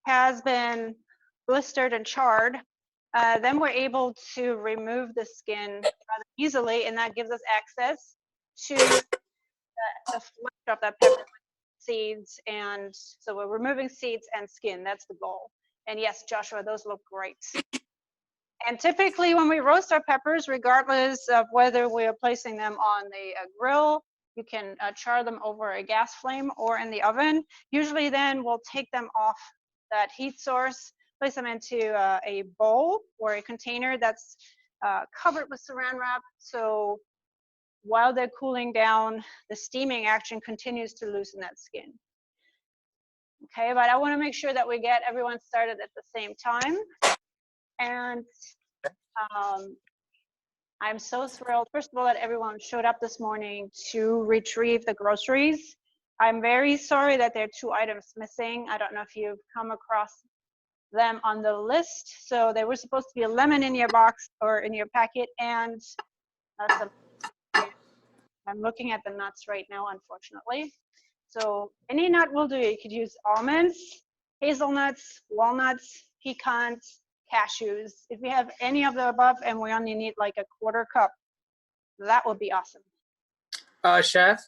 has been blistered and charred, then we're able to remove the skin rather easily, and that gives us access to the flesh of that pepper seeds. And so we're removing seeds and skin. That's the goal. And yes, Joshua, those look great. And typically when we roast our peppers, regardless of whether we are placing them on the grill, you can char them over a gas flame or in the oven. Usually then we'll take them off that heat source, place them into a bowl or a container that's covered with saran wrap. So while they're cooling down, the steaming action continues to loosen that skin. Okay, but I want to make sure that we get everyone started at the same time. And I'm so thrilled, first of all, that everyone showed up this morning to retrieve the groceries. I'm very sorry that there are 2 items missing. I don't know if you've come across them on the list. So there was supposed to be a lemon in your box or in your packet, and some, I'm looking at the nuts right now, unfortunately. So any nut will do. You could use almonds, hazelnuts, walnuts, pecans, cashews. If we have any of the above and we only need like a 1/4 cup, that would be awesome. Chef,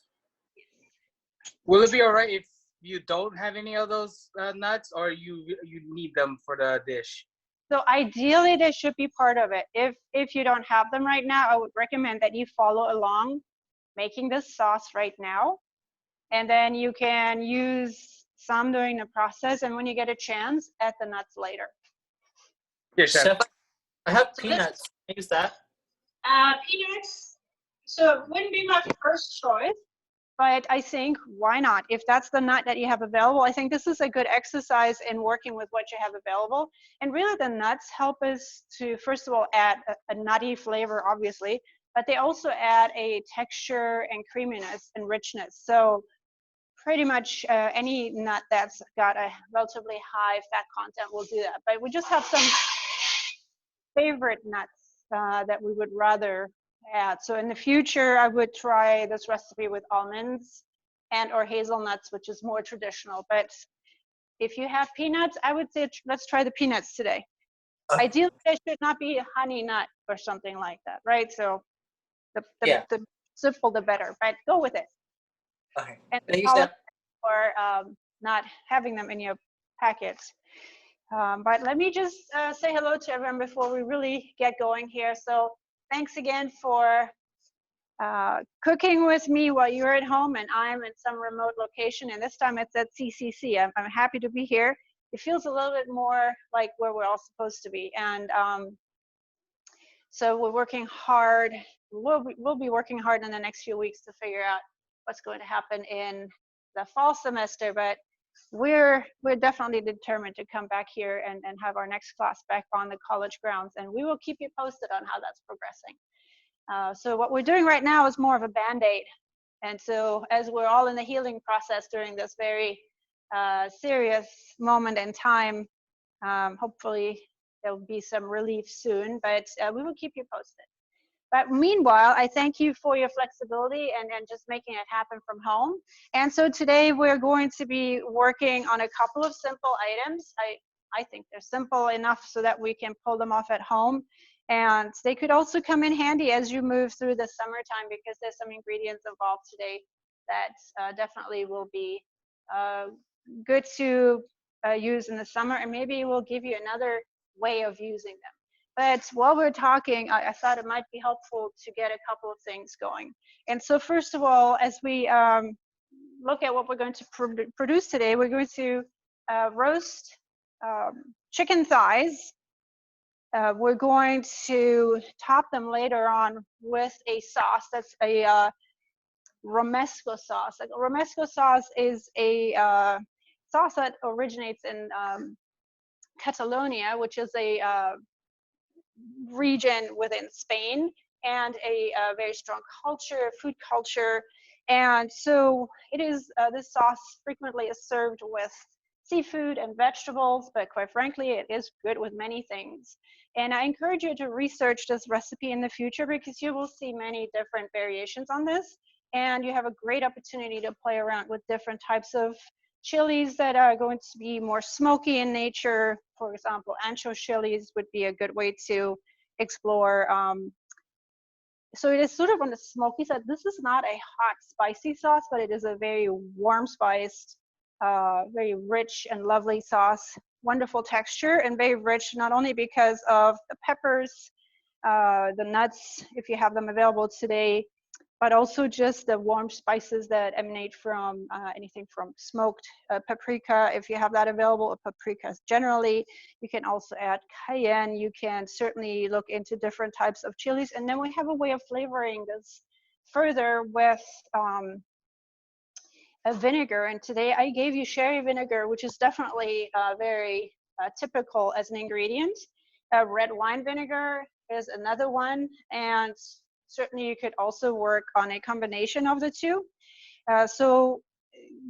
will it be all right if you don't have any of those nuts, or you need them for the dish? So ideally they should be part of it. If you don't have them right now, I would recommend that you follow along making this sauce right now, and then you can use some during the process, and when you get a chance, add the nuts later. Yeah, Chef. I have peanuts. Can I use that? Peanuts, so it wouldn't be my first choice, but I think why not? If that's the nut that you have available, I think this is a good exercise in working with what you have available. And really the nuts help us to, first of all, add a nutty flavor, obviously, but they also add a texture and creaminess and richness. So pretty much any nut that's got a relatively high fat content will do that. But we just have some favorite nuts that we would rather add. So in the future, I would try this recipe with almonds and or hazelnuts, which is more traditional. But if you have peanuts, I would say let's try the peanuts today. Ideally, they should not be a honey nut or something like that, right? So the simple, the better, but go with it. Okay. And Can I use that? or not having them in your packets. But let me just say hello to everyone before we really get going here. So thanks again for cooking with me while you're at home and I'm in some remote location, and this time it's at CCC. I'm happy to be here. It feels a little bit more like where we're all supposed to be. And so we're working hard. We'll be working hard in the next few weeks to figure out what's going to happen in the fall semester, but we're definitely determined to come back here and have our next class back on the college grounds, and we will keep you posted on how that's progressing. So what we're doing right now is more of a band-aid, and so as we're all in the healing process during this very serious moment in time, hopefully there'll be some relief soon, but we will keep you posted. But meanwhile, I thank you for your flexibility and just making it happen from home. And so today we're going to be working on a couple of simple items. I think they're simple enough so that we can pull them off at home. And they could also come in handy as you move through the summertime, because there's some ingredients involved today that definitely will be good to use in the summer, and maybe we'll give you another way of using them. But while we're talking, I thought it might be helpful to get a couple of things going. And so first of all, as we look at what we're going to produce today, we're going to roast chicken thighs. We're going to top them later on with a sauce that's a romesco sauce. Like, a romesco sauce is a sauce that originates in Catalonia, which is a region within Spain, and a very strong culture, food culture. And so it is, this sauce frequently is served with seafood and vegetables, but quite frankly, it is good with many things. And I encourage you to research this recipe in the future, because you will see many different variations on this, and you have a great opportunity to play around with different types of chilies that are going to be more smoky in nature. For example, ancho chilies would be a good way to explore. So it is sort of on the smoky side. This is not a hot, spicy sauce, but it is a very warm spiced, very rich and lovely sauce. Wonderful texture and very rich, not only because of the peppers, the nuts, if you have them available today, but also just the warm spices that emanate from anything from smoked paprika, if you have that available, or paprikas generally. You can also add cayenne. You can certainly look into different types of chilies. And then we have a way of flavoring this further with a vinegar. And today I gave you sherry vinegar, which is definitely very typical as an ingredient. Red wine vinegar is another one. And certainly you could also work on a combination of the two. So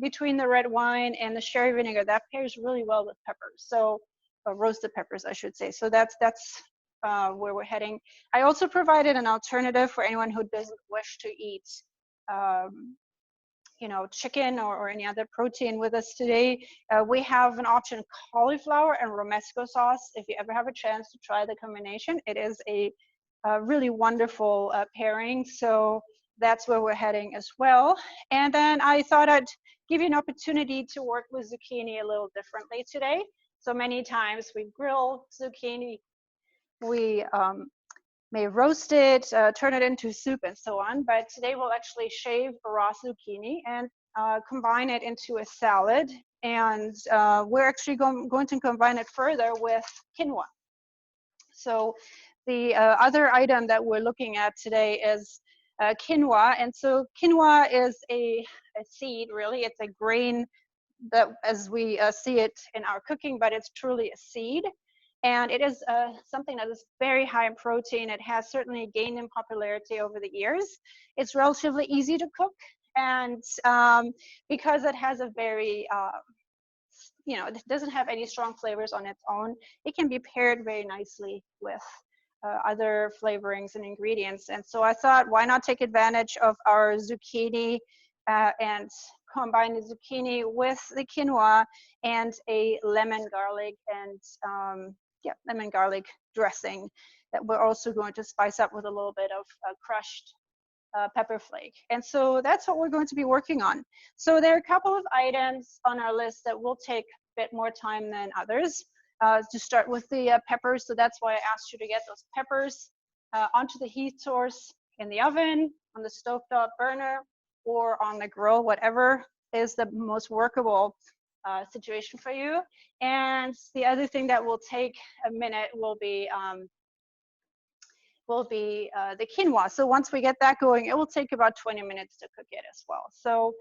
between the red wine and the sherry vinegar, that pairs really well with peppers. So roasted peppers, I should say. So that's where we're heading. I also provided an alternative for anyone who doesn't wish to eat you know, chicken or any other protein with us today. We have an option, cauliflower and romesco sauce. If you ever have a chance to try the combination, it is a really wonderful pairing. So that's where we're heading as well. And then I thought I'd give you an opportunity to work with zucchini a little differently today. So many times we grill zucchini, we may roast it, turn it into soup and so on. But today we'll actually shave a raw zucchini and combine it into a salad. And we're actually going to combine it further with quinoa. So the other item that we're looking at today is quinoa. And so quinoa is a seed, really. It's a grain that as we see it in our cooking, but it's truly a seed. And it is something that is very high in protein. It has certainly gained in popularity over the years. It's relatively easy to cook. And because it has a very, you know, it doesn't have any strong flavors on its own, it can be paired very nicely with other flavorings and ingredients. And so I thought, why not take advantage of our zucchini and combine the zucchini with the quinoa and a lemon garlic and lemon garlic dressing that we're also going to spice up with a little bit of crushed pepper flake. And so that's what we're going to be working on. So there are a couple of items on our list that will take a bit more time than others. To start with the peppers, so that's why I asked you to get those peppers onto the heat source in the oven, on the stovetop burner, or on the grill, whatever is the most workable situation for you. And the other thing that will take a minute will be the quinoa. So once we get that going, it will take about 20 minutes to cook it as well. So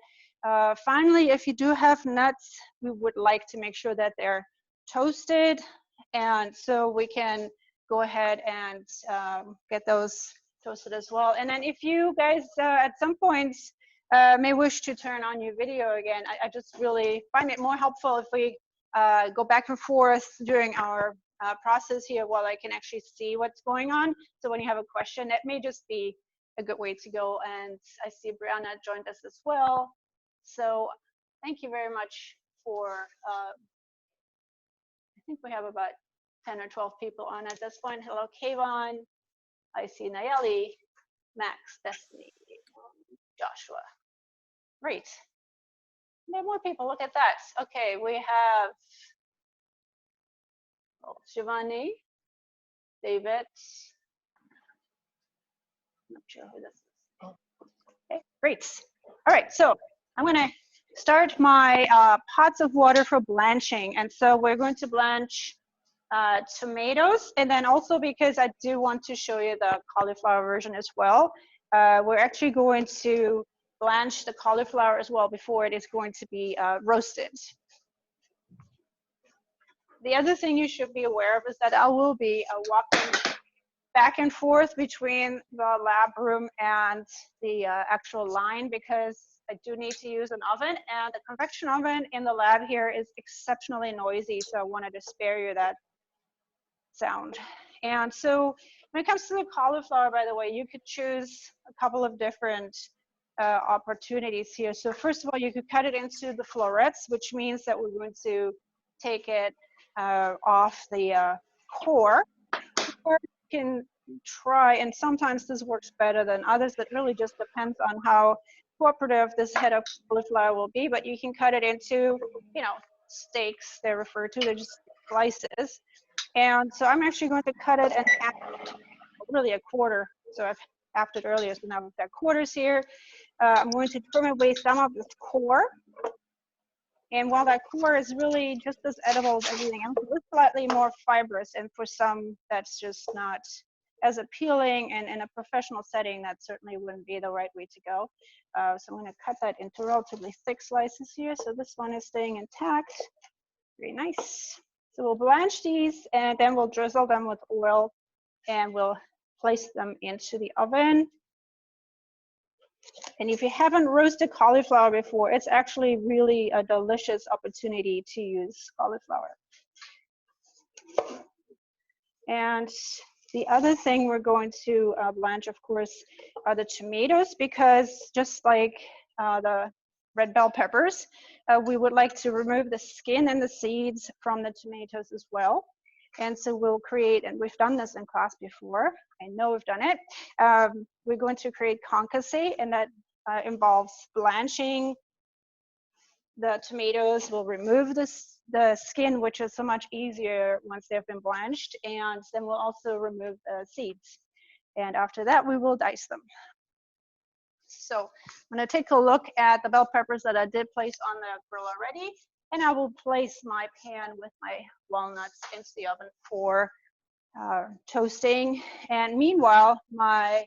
finally, if you do have nuts, we would like to make sure that they're toasted. And so we can go ahead and get those toasted as well. And then if you guys at some point may wish to turn on your video again, I just really find it more helpful if we go back and forth during our process here while I can actually see what's going on. So when you have a question, that may just be a good way to go. And I see Brianna joined us as well. So thank you very much for, I think we have about 10 or 12 people on at this point. Hello, Kayvon. I see Nayeli, Max, Destiny, Joshua. Great. There are more people. Look at that. Okay, we have Shivani, David. I'm not sure who this is. Okay, great. All right, so I'm going to start my pots of water for blanching. And so we're going to blanch tomatoes. And then also because I do want to show you the cauliflower version as well, we're actually going to blanch the cauliflower as well before it is going to be roasted. The other thing you should be aware of is that I will be walking back and forth between the lab room and the actual line because I do need to use an oven, and the convection oven in the lab here is exceptionally noisy, so I wanted to spare you that sound. And so when it comes to the cauliflower, by the way, you could choose a couple of different opportunities here. So first of all, you could cut it into the florets, which means that we're going to take it off the core. Or you can try, and sometimes this works better than others. That really just depends on how cooperative this head of cauliflower will be, but you can cut it into, you know, steaks, they're referred to, they're just slices. And so I'm actually going to cut it in half, really a quarter. So I've halved it earlier, so now we've got quarters here. I'm going to trim away some of this core. And while that core is really just as edible as everything else, it's slightly more fibrous. And for some, that's just not as appealing. And in a professional setting, that certainly wouldn't be the right way to go. So I'm going to cut that into relatively thick slices here. So this one is staying intact. Very nice. So we'll blanch these, and then we'll drizzle them with oil, and we'll place them into the oven. And if you haven't roasted cauliflower before, it's actually really a delicious opportunity to use cauliflower. And the other thing we're going to blanch, of course, are the tomatoes, because just like the red bell peppers, we would like to remove the skin and the seeds from the tomatoes as well. And so we'll create, and we've done this in class before, I know we've done it, we're going to create concassé, and that involves blanching the tomatoes. We'll remove the skin, which is so much easier once they've been blanched, and then we'll also remove the seeds. And after that, we will dice them. So I'm going to take a look at the bell peppers that I did place on the grill already, and I will place my pan with my walnuts into the oven for toasting. And meanwhile, my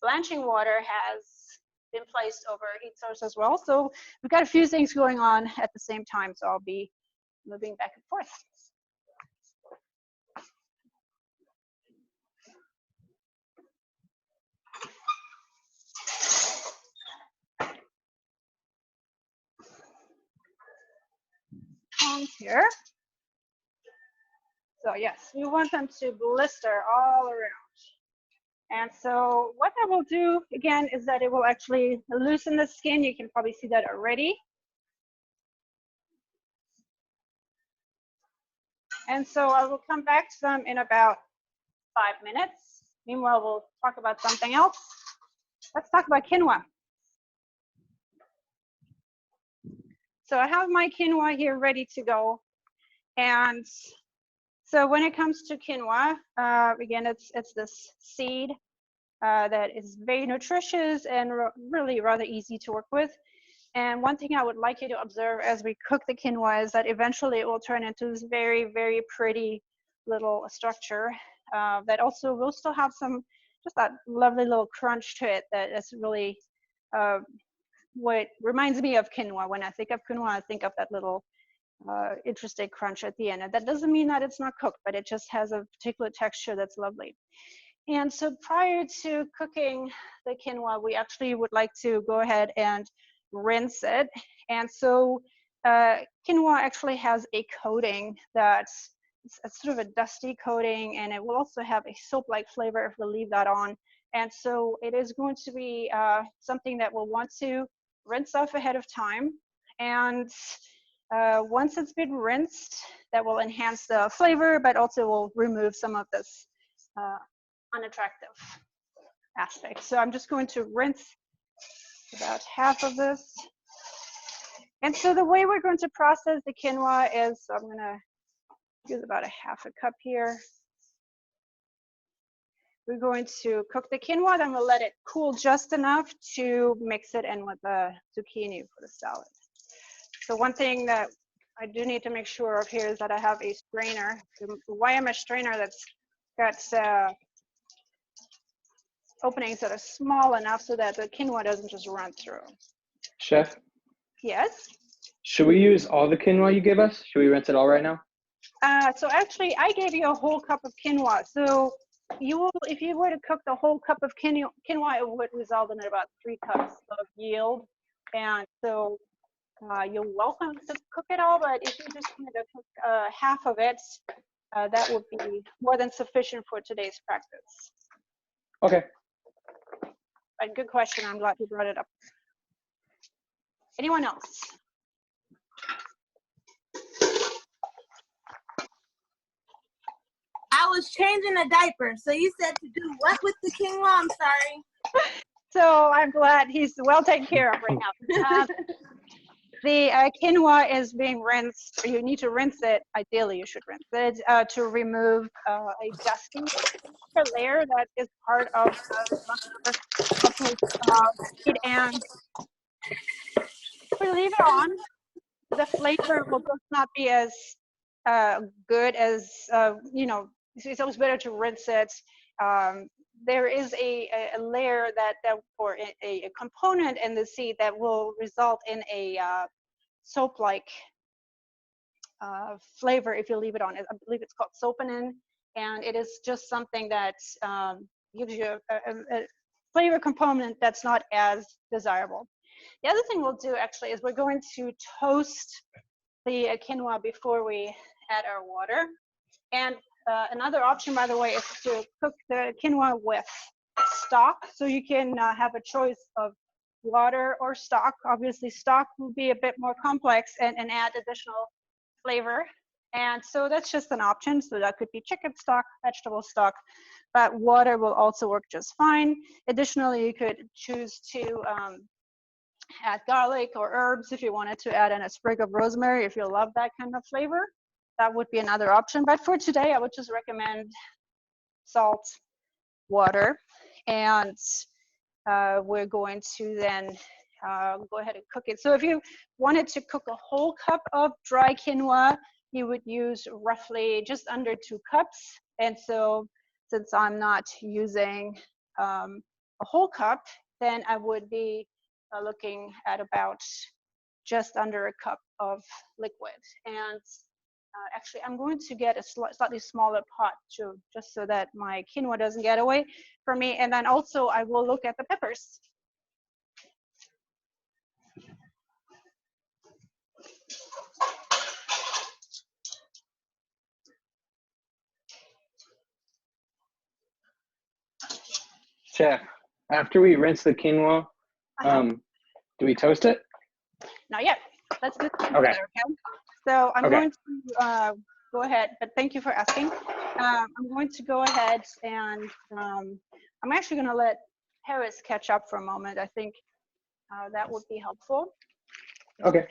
blanching water has been placed over a heat source as well. So we've got a few things going on at the same time, so I'll be moving back and forth. Here. So yes, we want them to blister all around. And so what that will do, again, is that it will actually loosen the skin. You can probably see that already. And so I will come back to them in about 5 minutes. Meanwhile, we'll talk about something else. Let's talk about quinoa. So I have my quinoa here ready to go. And so when it comes to quinoa, again, it's this seed that is very nutritious and really rather easy to work with. And one thing I would like you to observe as we cook the quinoa is that eventually it will turn into this very, very pretty little structure that also will still have some, just that lovely little crunch to it that is really what reminds me of quinoa. When I think of quinoa, I think of that little interesting crunch at the end. And that doesn't mean that it's not cooked, but it just has a particular texture that's lovely. And so prior to cooking the quinoa, we actually would like to go ahead and rinse it. And so quinoa actually has a coating that's sort of a dusty coating, and it will also have a soap-like flavor if we leave that on. And so it is going to be something that we'll want to rinse off ahead of time. And once it's been rinsed, that will enhance the flavor, but also will remove some of this unattractive aspect. So I'm just going to rinse about half of this. And so the way we're going to process the quinoa is, so I'm going to use about a half a cup here. We're going to cook the quinoa, then we'll let it cool just enough to mix it in with the zucchini for the salad. So one thing that I do need to make sure of here is that I have a strainer, the YMS strainer that's got openings that are small enough so that the quinoa doesn't just run through. Chef? Yes? Should we use all the quinoa you gave us? Should we rinse it all right now? So actually, I gave you a whole cup of quinoa. So you will, if you were to cook the whole cup of quinoa, it would result in about 3 cups of yield. And so you're welcome to cook it all, but if you just wanted to cook half of it, that would be more than sufficient for today's practice. Okay. A good question. I'm glad you brought it up. Anyone else? I was changing a diaper. So you said to do what with the quinoa? I'm sorry. So I'm glad he's well taken care of right now. The quinoa is being rinsed. You need to rinse it. Ideally, you should rinse it to remove a dusty layer that is part of the seed. And if we leave it on, the flavor will just not be as good as, you know, it's always better to rinse it. There is a layer that or a component in the seed that will result in a soap-like flavor if you leave it on. I believe it's called soapanin, and it is just something that gives you a flavor component that's not as desirable. The other thing we'll do actually is we're going to toast the quinoa before we add our water. And another option, by the way, is to cook the quinoa with stock. So you can have a choice of water or stock. Obviously, stock will be a bit more complex and add additional flavor. And so that's just an option. So that could be chicken stock, vegetable stock, but water will also work just fine. Additionally, you could choose to add garlic or herbs if you wanted to add in a sprig of rosemary, if you love that kind of flavor. That would be another option. But for today, I would just recommend salt, water, and we're going to then go ahead and cook it. So if you wanted to cook a whole cup of dry quinoa, you would use roughly just under 2 cups. And so since I'm not using a whole cup, then I would be looking at about just under a cup of liquid. And actually, I'm going to get a slightly smaller pot too, just so that my quinoa doesn't get away from me. And then also I will look at the peppers. Chef, after we rinse the quinoa, do we toast it? Not yet. Let's do it. Okay. So I'm Okay. going to go ahead, but thank you for asking. I'm going to go ahead and I'm actually going to let Paris catch up for a moment. I think that would be helpful. Okay.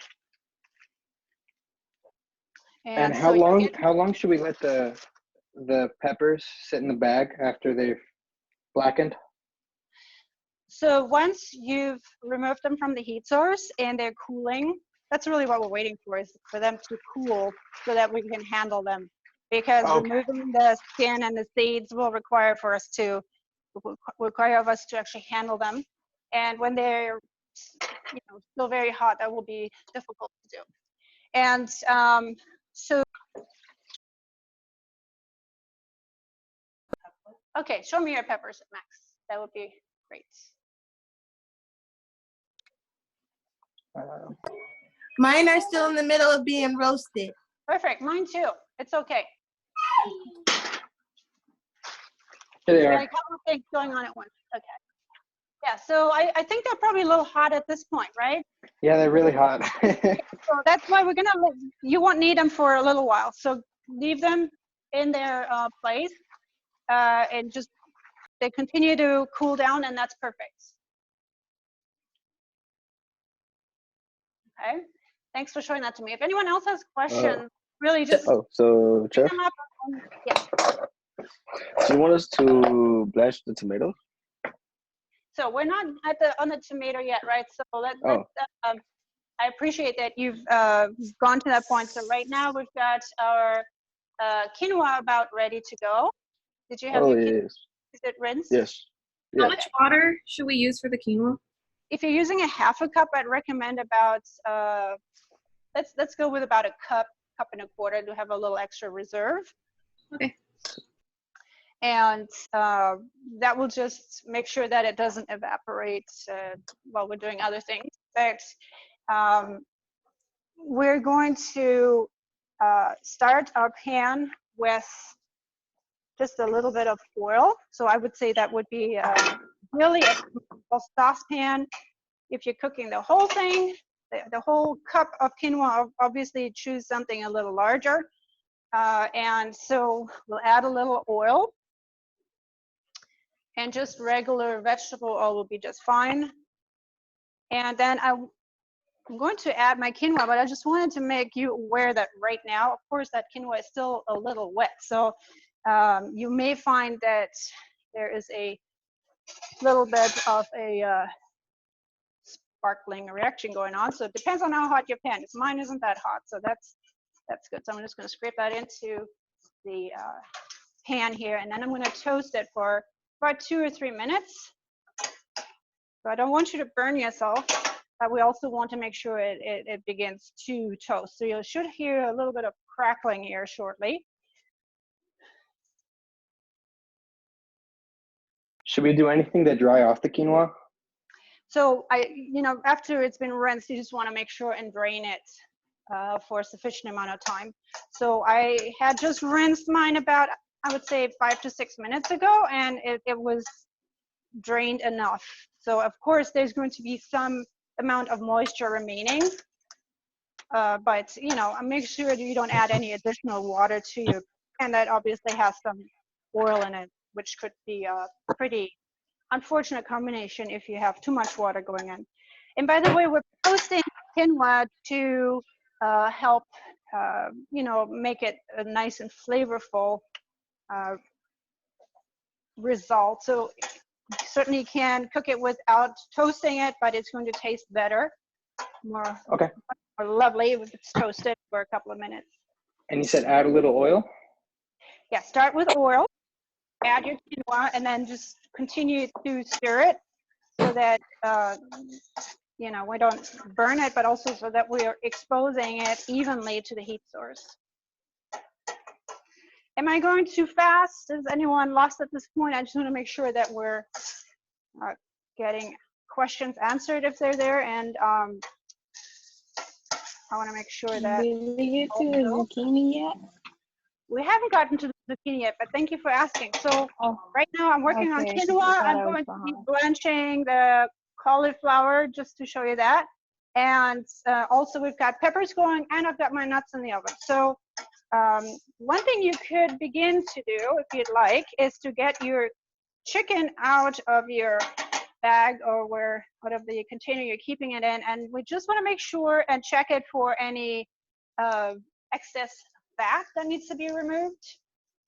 And how so long should we let the peppers sit in the bag after they've blackened? So once you've removed them from the heat source and they're cooling, that's really what we're waiting for, is for them to cool so that we can handle them. Because removing the skin and the seeds will require of us to actually handle them. And when they're still very hot, that will be difficult to do. And so, okay, show me your peppers, Max. That would be great. Mine are still in the middle of being roasted. Perfect, mine too. It's okay. Here they Got are. a couple of things going on at once. Okay. Yeah, so I think they're probably a little hot at this point, right? Yeah, they're really hot. So that's why we're gonna, you won't need them for a little while. So leave them in their place and just, they continue to cool down, and that's perfect. Okay, thanks for showing that to me. If anyone else has questions, really just So bring Chef, them up. Yeah. do you want us to blanch the tomatoes? So we're not on the tomato yet, right? So I appreciate that you've gone to that point. So right now we've got our quinoa about ready to go. Did you have your quinoa? Yes. Is it rinsed? Yes. How Yeah. much water should we use for the quinoa? If you're using a half a cup, I'd recommend about let's go with about a cup and a quarter to have a little extra reserve. Okay. And that will just make sure that it doesn't evaporate while we're doing other things. But we're going to start our pan with just a little bit of oil. So I would say that would be really a saucepan. If you're cooking the whole thing, the whole cup of quinoa, obviously choose something a little larger. And so we'll add a little oil, and just regular vegetable oil will be just fine. And then I'm going to add my quinoa, but I just wanted to make you aware that right now, of course, that quinoa is still a little wet. So you may find that there is a little bit of a sparkling reaction going on. So it depends on how hot your pan is. Mine isn't that hot, so that's good. So I'm just going to scrape that into the pan here, and then I'm going to toast it for about 2 or 3 minutes. So I don't want you to burn yourself, but we also want to make sure it begins to toast. So you should hear a little bit of crackling here shortly. Should we do anything to dry off the quinoa? So after it's been rinsed, you just want to make sure and drain it for a sufficient amount of time. So I had just rinsed mine about, I would say, 5 to 6 minutes ago, and it was drained enough. So of course there's going to be some amount of moisture remaining, but make sure that you don't add any additional water to your pan. That obviously has some oil in it, which could be a pretty unfortunate combination if you have too much water going in. And by the way, we're toasting quinoa to help make it a nice and flavorful result. So you certainly can cook it without toasting it, but it's going to taste better, more lovely if it's toasted for a couple of minutes. And you said add a little oil? Yeah, start with oil, add your quinoa, and then just continue to stir it so that we don't burn it, but also so that we are exposing it evenly to the heat source. Am I going too fast? Is anyone lost at this point? I just want to make sure that we're getting questions answered if they're there, and I want to make sure that. Did we get to the zucchini yet? We haven't gotten to the zucchini yet, but thank you for asking. So right now I'm working on quinoa. I'm going to be blanching the cauliflower just to show you that. And also we've got peppers going, and I've got my nuts in the oven. So one thing you could begin to do, if you'd like, is to get your chicken out of your bag or whatever the container you're keeping it in. And we just want to make sure and check it for any excess fat that needs to be removed.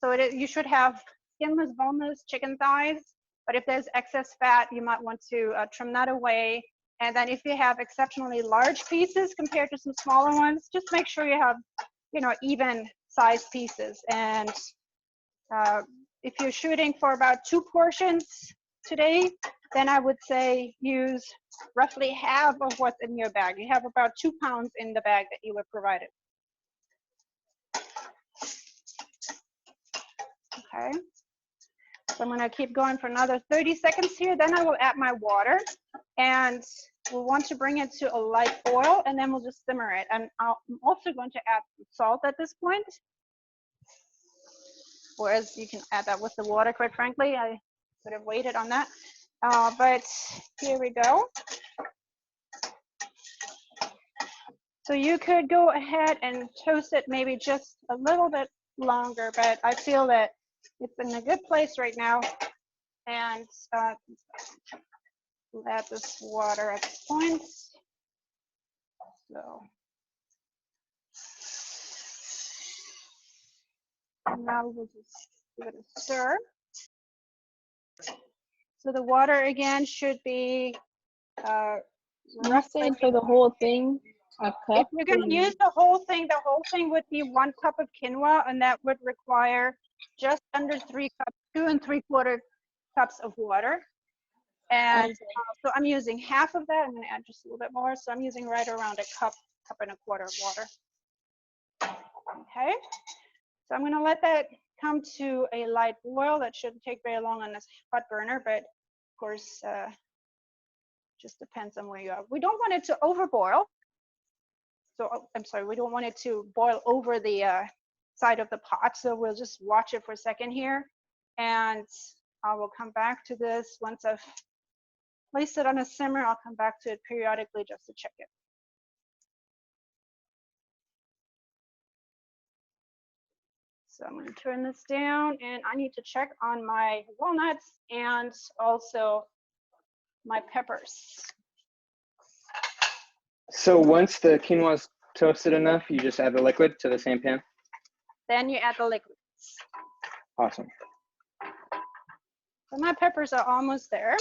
So you should have skinless, boneless chicken thighs, but if there's excess fat, you might want to trim that away. And then if you have exceptionally large pieces compared to some smaller ones, just make sure you have, even sized pieces. And if you're shooting for about 2 portions today, then I would say use roughly half of what's in your bag. You have about 2 pounds in the bag that you were provided. Okay, so I'm going to keep going for another 30 seconds here. Then I will add my water, and we'll want to bring it to a light boil, and then we'll just simmer it. And I'm also going to add some salt at this point, whereas you can add that with the water, quite frankly. I could have waited on that, but here we go. So you could go ahead and toast it maybe just a little bit longer, but I feel that it's in a good place right now. And we'll add this water at this point. So now we'll just give it a stir. So the water again should be roughly for the whole thing. A cup. If you're going to use the whole thing would be 1 cup of quinoa, and that would require just under 3 cups, 2 3/4 cups of water. And so I'm using half of that. I'm going to add just a little bit more. So I'm using right around a cup and a quarter of water. Okay. So I'm going to let that come to a light boil. That shouldn't take very long on this hot burner, but of course, just depends on where you are. We don't want it to overboil. So I'm sorry, we don't want it to boil over the side of the pot. So we'll just watch it for a second here, and I will come back to this once I've placed it on a simmer. I'll come back to it periodically just to check it. So I'm going to turn this down, and I need to check on my walnuts and also my peppers. So once the quinoa is toasted enough, you just add the liquid to the same pan? Then you add the liquids. Awesome. So my peppers are almost there.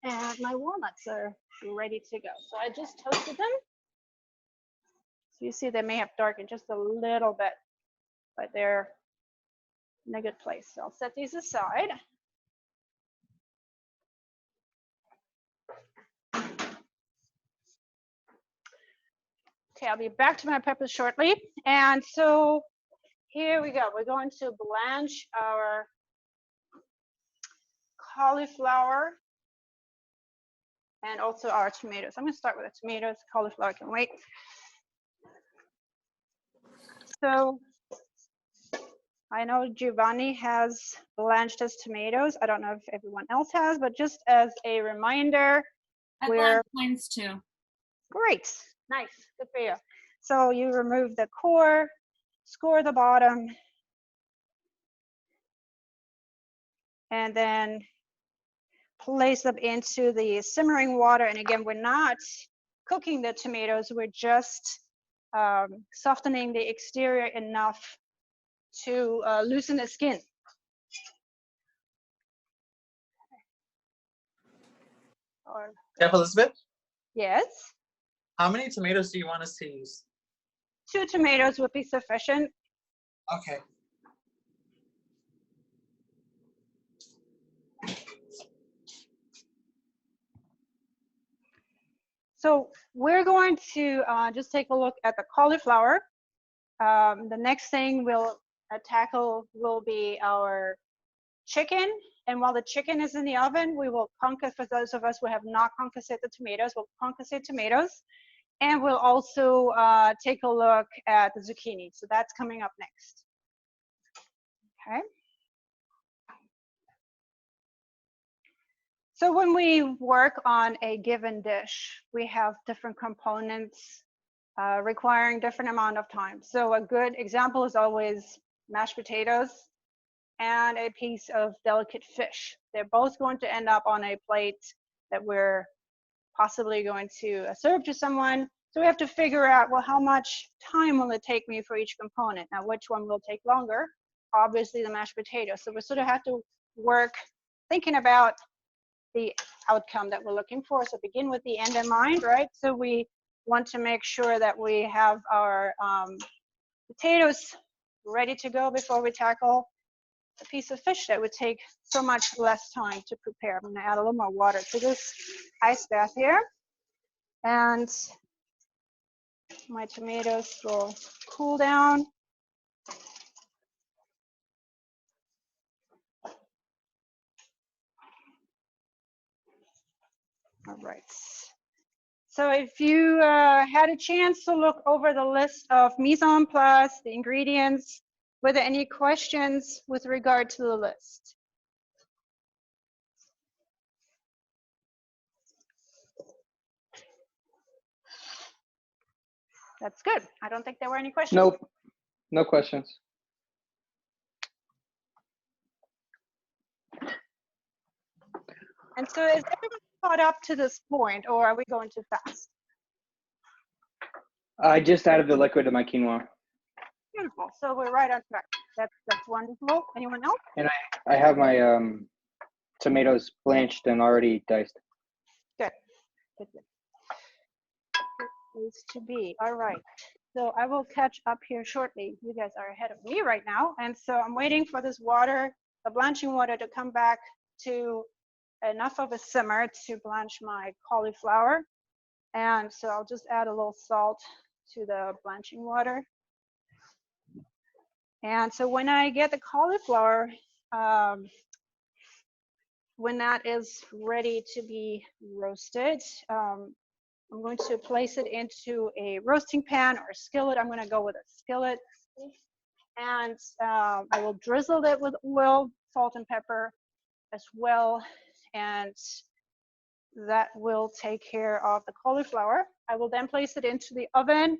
And my walnuts are ready to go. So I just toasted them. So you see they may have darkened just a little bit, but they're in a good place. So I'll set these aside. Okay, I'll be back to my peppers shortly. And so here we go. We're going to blanch our cauliflower and also our tomatoes. I'm going to start with the tomatoes. Cauliflower can wait. So I know Giovanni has blanched his tomatoes. I don't know if everyone else has, but just as a reminder, I we're blanched mines too. great. Nice. Good for you. So you remove the core, score the bottom, and then place them into the simmering water. And again, we're not cooking the tomatoes. We're just softening the exterior enough to loosen the skin. Or, Chef Elizabeth, yes, how many tomatoes do you want us to use? 2 tomatoes would be sufficient. Okay. So we're going to just take a look at the cauliflower. The next thing we'll tackle will be our chicken. And while the chicken is in the oven, we will concassate, for those of us who have not concassated the tomatoes, we'll concassate tomatoes. And we'll also take a look at the zucchini. So that's coming up next. Okay. So when we work on a given dish, we have different components requiring different amount of time. So a good example is always mashed potatoes and a piece of delicate fish. They're both going to end up on a plate that we're possibly going to serve to someone. So we have to figure out, well, how much time will it take me for each component? Now, which one will take longer? Obviously the mashed potatoes. So we sort of have to work thinking about the outcome that we're looking for. So begin with the end in mind, right? So we want to make sure that we have our potatoes ready to go before we tackle a piece of fish that would take so much less time to prepare. I'm gonna add a little more water to this ice bath here. And my tomatoes will cool down. All right. So if you had a chance to look over the list of mise en place, the ingredients, were there any questions with regard to the list? That's good. I don't think there were any questions. Nope, no questions. And so is everyone caught up to this point, or are we going too fast? I just added the liquid to my quinoa. Beautiful. So we're right on track. That's wonderful. Anyone else? And I have my tomatoes blanched and already diced. Good. Good. Good. Good place to be. All right. So I will catch up here shortly. You guys are ahead of me right now. And so I'm waiting for this water, the blanching water, to come back to enough of a simmer to blanch my cauliflower. And so I'll just add a little salt to the blanching water. And so when I get the cauliflower, when that is ready to be roasted, I'm going to place it into a roasting pan or a skillet. I'm going to go with a skillet. And I will drizzle it with oil, salt, and pepper as well. and that will take care of the cauliflower. I will then place it into the oven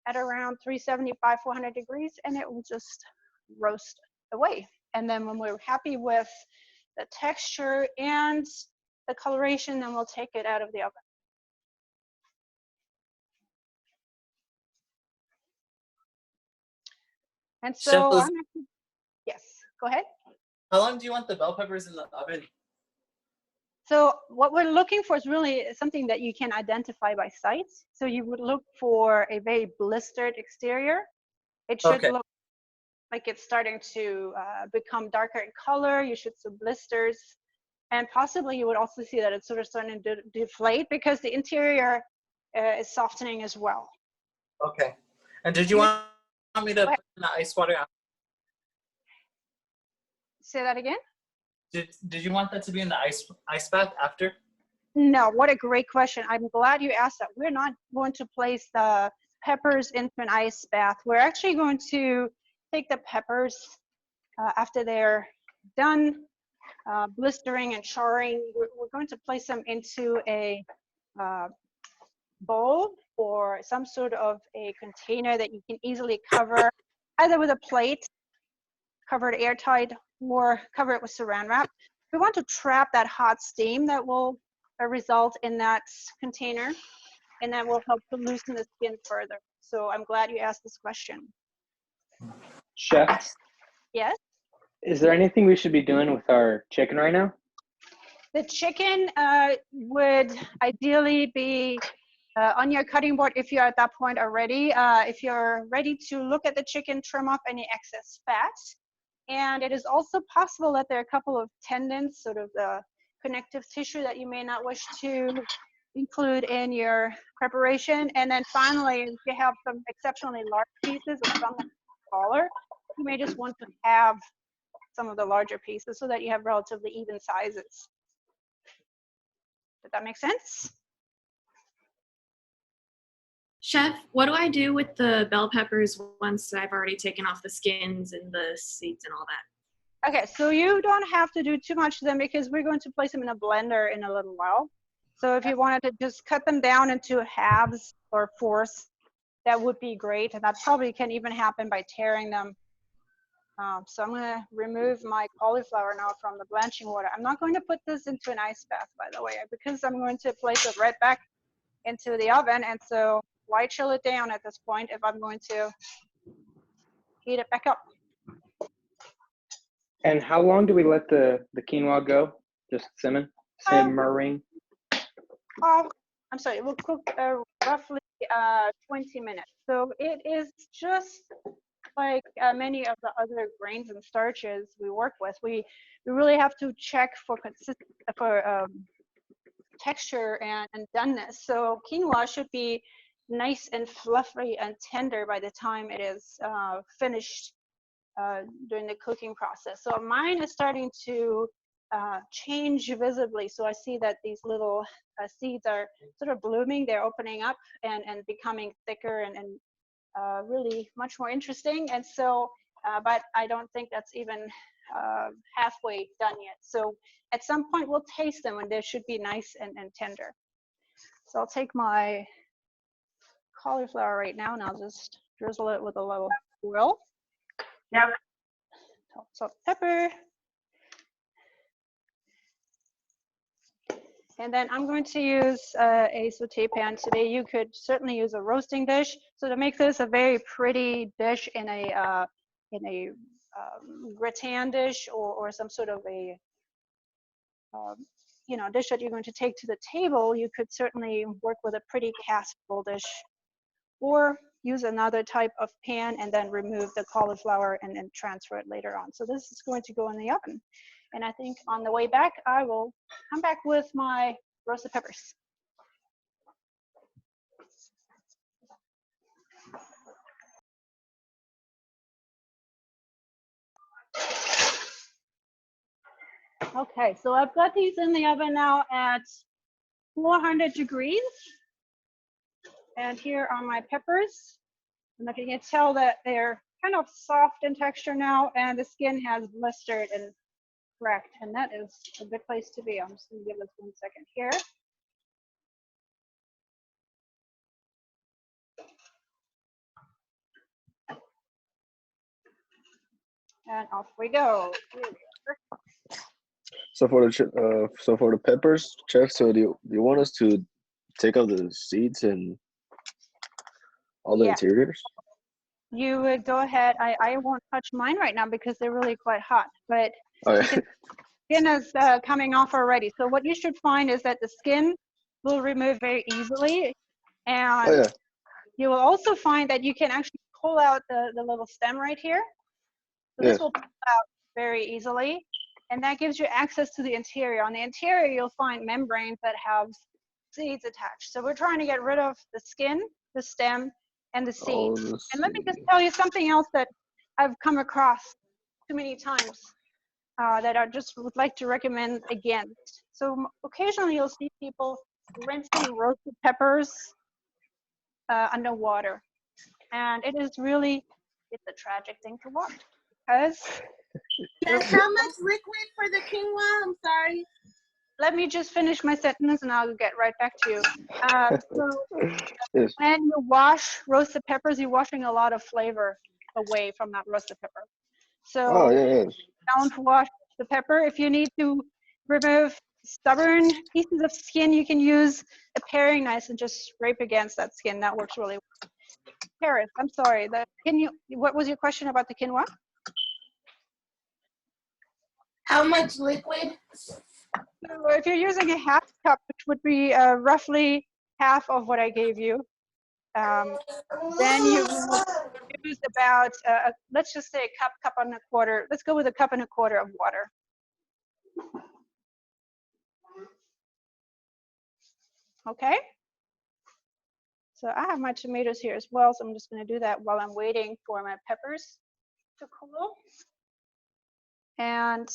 at around 375, 400 degrees, and it will just roast away. And then when we're happy with the texture and the coloration, then we'll take it out of the oven. And Chef, so, those- yes, go ahead. How long do you want the bell peppers in the oven? So what we're looking for is really something that you can identify by sight. So you would look for a very blistered exterior. It should Okay. look like it's starting to become darker in color. You should see blisters. And possibly you would also see that it's sort of starting to deflate because the interior is softening as well. Okay. And did you want me to Go ahead. put in the ice water? Say that again? Did you want that to be in the ice bath after? No, what a great question. I'm glad you asked that. We're not going to place the peppers into an ice bath. We're actually going to take the peppers after they're done blistering and charring. We're going to place them into a bowl or some sort of a container that you can easily cover, either with a plate covered airtight or cover it with saran wrap. We want to trap that hot steam that will result in that container, and that will help to loosen the skin further. So I'm glad you asked this question. Chef, Yes? is there anything we should be doing with our chicken right now? The chicken would ideally be on your cutting board if you're at that point already. If you're ready to look at the chicken, trim off any excess fat. And it is also possible that there are a couple of tendons, sort of the connective tissue that you may not wish to include in your preparation. And then finally, if you have some exceptionally large pieces or some that are smaller, you may just want to have some of the larger pieces so that you have relatively even sizes. Did that make sense? Chef, what do I do with the bell peppers once I've already taken off the skins and the seeds and all that? Okay, so you don't have to do too much to them because we're going to place them in a blender in a little while. So if you wanted to just cut them down into halves or fourths, that would be great. And that probably can even happen by tearing them. So I'm gonna remove my cauliflower now from the blanching water. I'm not going to put this into an ice bath, by the way, because I'm going to place it right back into the oven. And so why chill it down at this point if I'm going to heat it back up? And how long do we let the quinoa go? Just simmering? I'm sorry, it will cook roughly 20 minutes. So it is just like many of the other grains and starches we work with. We really have to check for texture and doneness. So quinoa should be nice and fluffy and tender by the time it is finished during the cooking process. So mine is starting to change visibly. So I see that these little seeds are sort of blooming. They're opening up and becoming thicker and really much more interesting. And so, but I don't think that's even halfway done yet. So at some point we'll taste them and they should be nice and tender. So I'll take my cauliflower right now and I'll just drizzle it with a little oil. Yep. Salt, pepper. And then I'm going to use a saute pan today. You could certainly use a roasting dish. So to make this a very pretty dish in a gratin dish or some sort of a dish that you're going to take to the table, you could certainly work with a pretty casserole dish, or use another type of pan and then remove the cauliflower and then transfer it later on. So this is going to go in the oven. And I think on the way back, I will come back with my roasted peppers. Okay, so I've got these in the oven now at 400 degrees. And here are my peppers. And if you can tell that they're kind of soft in texture now, and the skin has blistered and Correct, and that is a good place to be. I'm just gonna give this 1 second here. And off we go. Here we are. So for the peppers, chef. So do you want us to take out the seeds and all the Yeah. interiors? You would go ahead. I won't touch mine right now because they're really quite hot, but Oh, yeah. skin is coming off already. So what you should find is that the skin will remove very easily, and Oh, yeah. you will also find that you can actually pull out the little stem right here. So Yeah. this will pull out very easily, and that gives you access to the interior. On the interior, you'll find membranes that have seeds attached. So we're trying to get rid of the skin, the stem, and the All seeds. the And let me just seeds. tell you something else that I've come across too many times that I just would like to recommend against. So occasionally you'll see people rinsing roasted peppers underwater. And it is really, it's a tragic thing to watch because Chef, how much liquid for the quinoa? I'm sorry. let me just finish my sentence and I'll get right back to you. So Yes. when you wash roasted peppers, you're washing a lot of flavor away from that roasted pepper. So Oh, yeah, yeah. don't wash the pepper. If you need to remove stubborn pieces of skin, you can use a paring knife and just scrape against that skin. That works really well. Paris, I'm sorry. What was your question about the quinoa? How much liquid? So if you're using a half cup, which would be roughly half of what I gave you, then you will use about, let's just say a cup and a quarter. Let's go with a cup and a quarter of water. Okay. So I have my tomatoes here as well, so I'm just going to do that while I'm waiting for my peppers to cool. And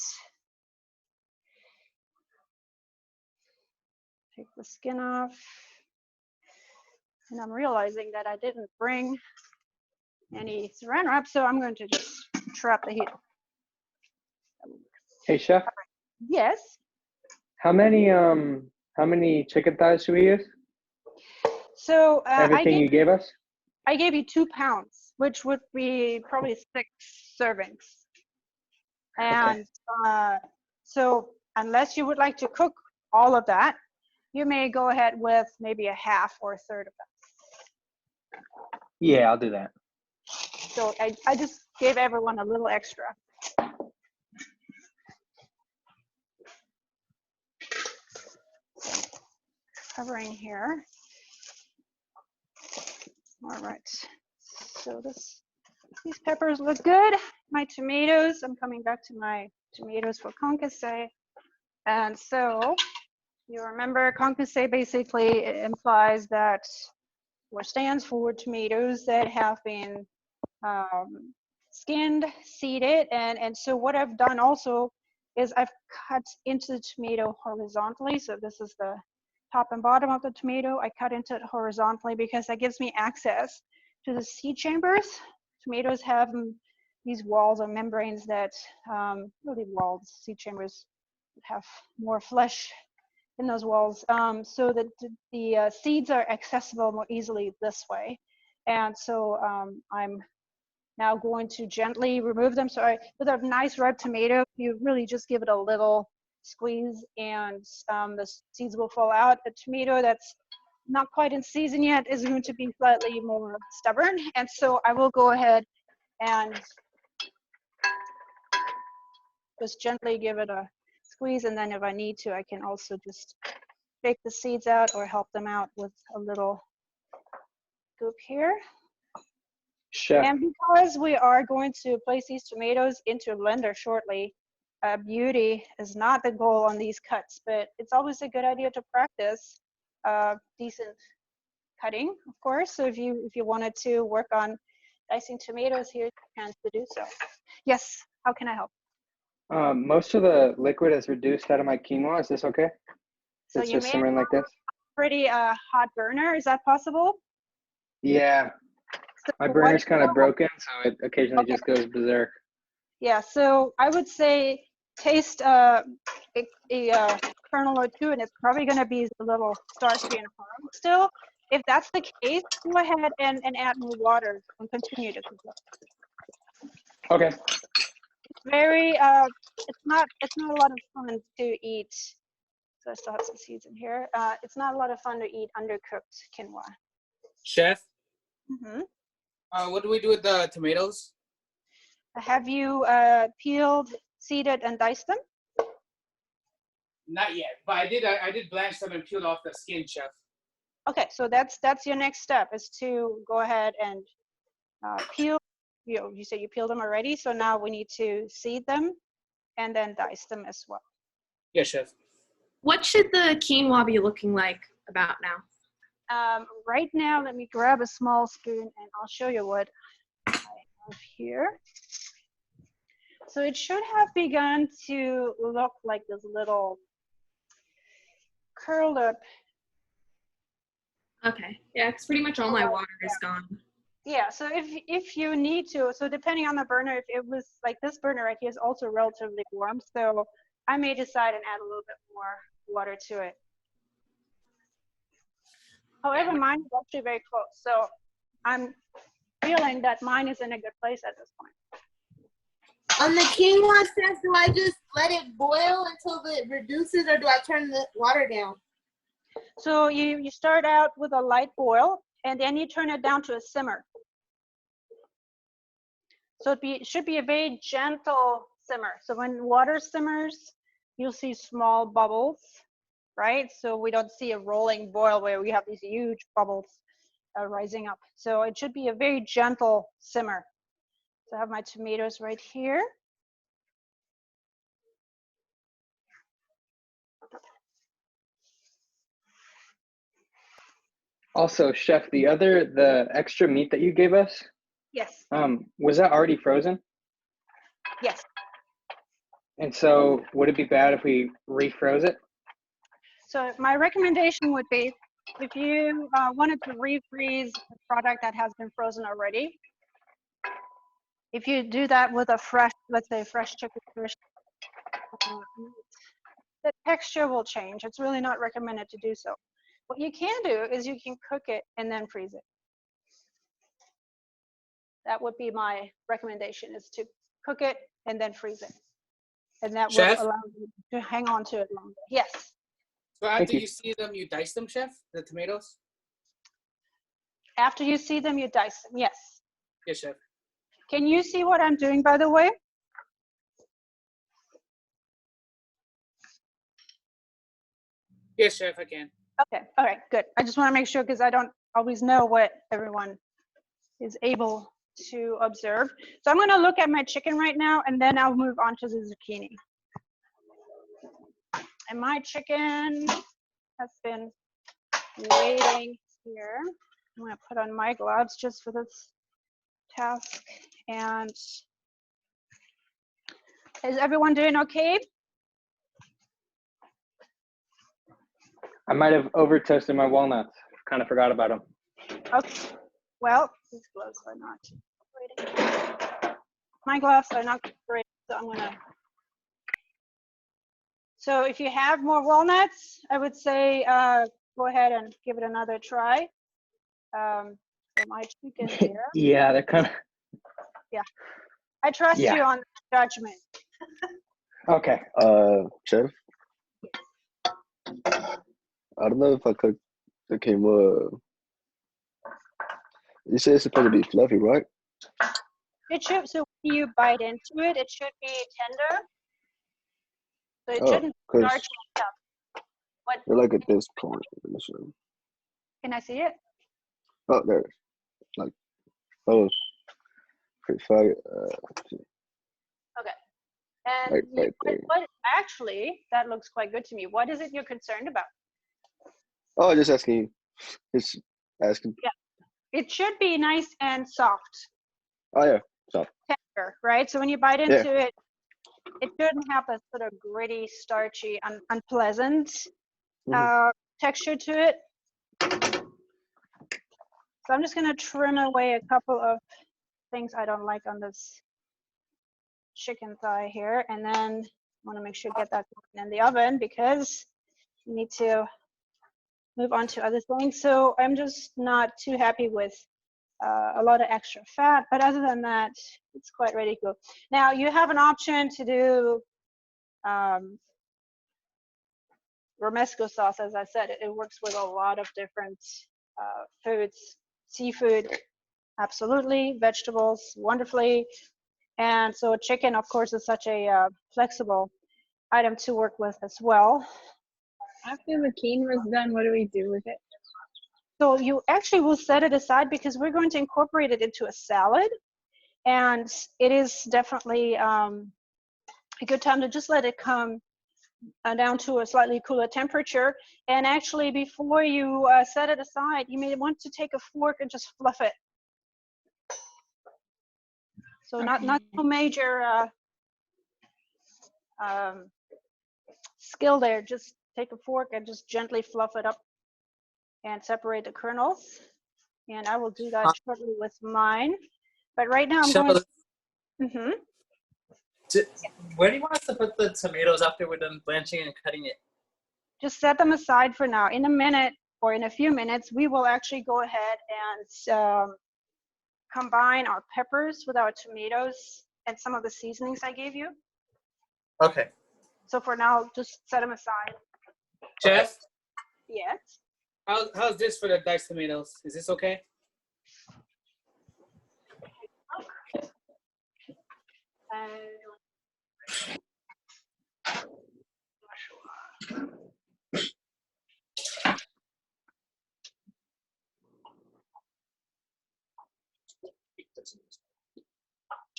take the skin off. And I'm realizing that I didn't bring any saran wrap, so I'm going to just trap the heat. Hey, chef, Yes. how many chicken thighs should we use? So Everything you gave us? I gave you 2 pounds, which would be probably 6 servings. And so unless you would like to cook all of that, you may go ahead with maybe a half or a third of that. Yeah, I'll do that. So I just gave everyone a little extra. Covering here. All right. So these peppers look good. My tomatoes, I'm coming back to my tomatoes for concassé. And so you remember concassé basically implies that, or stands for tomatoes that have been skinned, seeded, and so what I've done also is I've cut into the tomato horizontally. So this is the top and bottom of the tomato. I cut into it horizontally because that gives me access to the seed chambers. Tomatoes have these walls or membranes that, really walls, seed chambers have more flesh in those walls, so that the seeds are accessible more easily this way. And so I'm now going to gently remove them. So with a nice ripe tomato, you really just give it a little squeeze and the seeds will fall out. A tomato that's not quite in season yet is going to be slightly more stubborn. And so I will go ahead and just gently give it a squeeze. And then if I need to, I can also just take the seeds out or help them out with a little scoop here. Chef, And because we are going to place these tomatoes into a blender shortly, beauty is not the goal on these cuts, but it's always a good idea to practice decent cutting, of course. So if you wanted to work on dicing tomatoes, here's a chance to do so. Yes, how can I help? most of the liquid is reduced out of my quinoa. Is this okay? So It's you just may simmering like this? pretty hot burner, is that possible? Yeah, So my what- burner's kind of broken, so it occasionally Okay. just goes berserk. Yeah, so I would say taste a kernel or two, and it's probably going to be a little starchy and hard still. If that's the case, go ahead and add more water and continue to cook it. Okay. Very it's not a lot of fun to eat. So I still have some seeds in here. It's not a lot of fun to eat undercooked quinoa. Chef, Hmm. what do we do with the tomatoes? Have you peeled, seeded, and diced them? Not yet, but I did blanch them and peel off the skin, Chef. Okay, so that's your next step, is to go ahead and peel. You said you peeled them already, so now we need to seed them and then dice them as well. Yes, Chef. What should the quinoa be looking like about now? Right now, let me grab a small spoon and I'll show you what I have here. So it should have begun to look like this little curled up. Okay, yeah, it's pretty much all my water is gone. Yeah, so if you need to, so depending on the burner, if it was like this burner right here is also relatively warm, so I may decide and add a little bit more water to it. However, mine is actually very close, so I'm feeling that mine is in a good place at this point. On the quinoa, Chef, do I just let it boil until it reduces, or do I turn the water down? So you start out with a light boil, and then you turn it down to a simmer. So it should be a very gentle simmer. So when water simmers, you'll see small bubbles, right? So we don't see a rolling boil where we have these huge bubbles rising up. So it should be a very gentle simmer. So I have my tomatoes right here. Also, Chef, the extra meat that you gave us, Yes, was that already frozen? yes. And so would it be bad if we refroze it? So my recommendation would be, if you wanted to refreeze a product that has been frozen already, if you do that with a fresh, let's say fresh chicken fish, the texture will change. It's really not recommended to do so. What you can do is you can cook it and then freeze it. That would be my recommendation, is to cook it and then freeze it. And that will Chef? allow you to hang on to it longer. Yes. So after Thank you. you see them, you dice them, Chef, the tomatoes? After you see them, you dice them. Yes. Yes, Chef. Can you see what I'm doing, by the way? Yes, Chef, I can. Okay. All right. Good. I just want to make sure, because I don't always know what everyone is able to observe. So I'm going to look at my chicken right now, and then I'll move on to the zucchini. And my chicken has been waiting here. I'm going to put on my gloves just for this task. And is everyone doing okay? I might have over toasted my walnuts. Kind of forgot about them. Okay. Well, these gloves are not great. My gloves are not great, so I'm gonna. So if you have more walnuts, I would say go ahead and give it another try. So my chicken here. Yeah, they're kind of. I trust Yeah. you on judgment. Okay. Chef, I don't know if I cooked the quinoa. You say it's supposed to be fluffy, right? It should. So when you bite into it, it should be tender. So it Oh, shouldn't because starch up. What? they're like at this point. Let me see. Can I see it? Oh, there. Like, oh, pretty fire. Okay. And Right there. what actually, that looks quite good to me. What is it you're concerned about? Oh, just asking you. Just asking. Yeah. It should be nice and soft, Oh, yeah. tender, right? So when you bite into it, it shouldn't have a sort of gritty, starchy, unpleasant texture to it. So I'm just going to trim away a couple of things I don't like on this chicken thigh here, and then Want to make sure get that in the oven because we need to move on to other things. So I'm just not too happy with a lot of extra fat, but other than that, it's quite ready to go. Now you have an option to do romesco sauce. As I said, it works with a lot of different foods, seafood, absolutely, vegetables, wonderfully. And so chicken, of course, is such a flexible item to work with as well. After the quinoa is done, what do we do with it? So you actually will set it aside because we're going to incorporate it into a salad. And it is definitely a good time to just let it come down to a slightly cooler temperature. And actually, before you set it aside, you may want to take a fork and just fluff it. So not no major skill there. Just take a fork and just gently fluff it up and separate the kernels. And I will do that shortly with mine. But right now I'm going to, Where do you want us to put the tomatoes after we're done blanching and cutting it? just set them aside for now. In a minute or in a few minutes, we will actually go ahead and combine our peppers with our tomatoes and some of the seasonings I gave you. Okay. So for now, just set them aside. Chef, Yes. how's this for the diced tomatoes? Is this okay?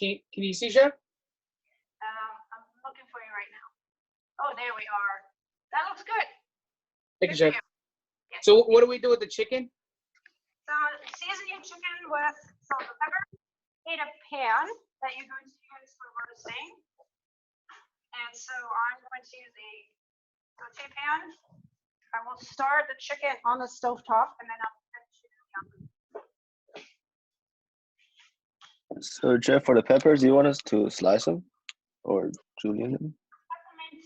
Can you see, Chef? I'm looking for you right now. Oh, there we are. That looks good. Thank you, Good Chef. for you. Yes. So what do we do with the chicken? So season your chicken with salt and pepper. Heat a pan that you're going to use for roasting. And so I'm going to use a saute pan. I will start the chicken on the stovetop and then I'll put it in the oven. So, Jeff, for the peppers, do you want us to slice them or julienne them? Put them into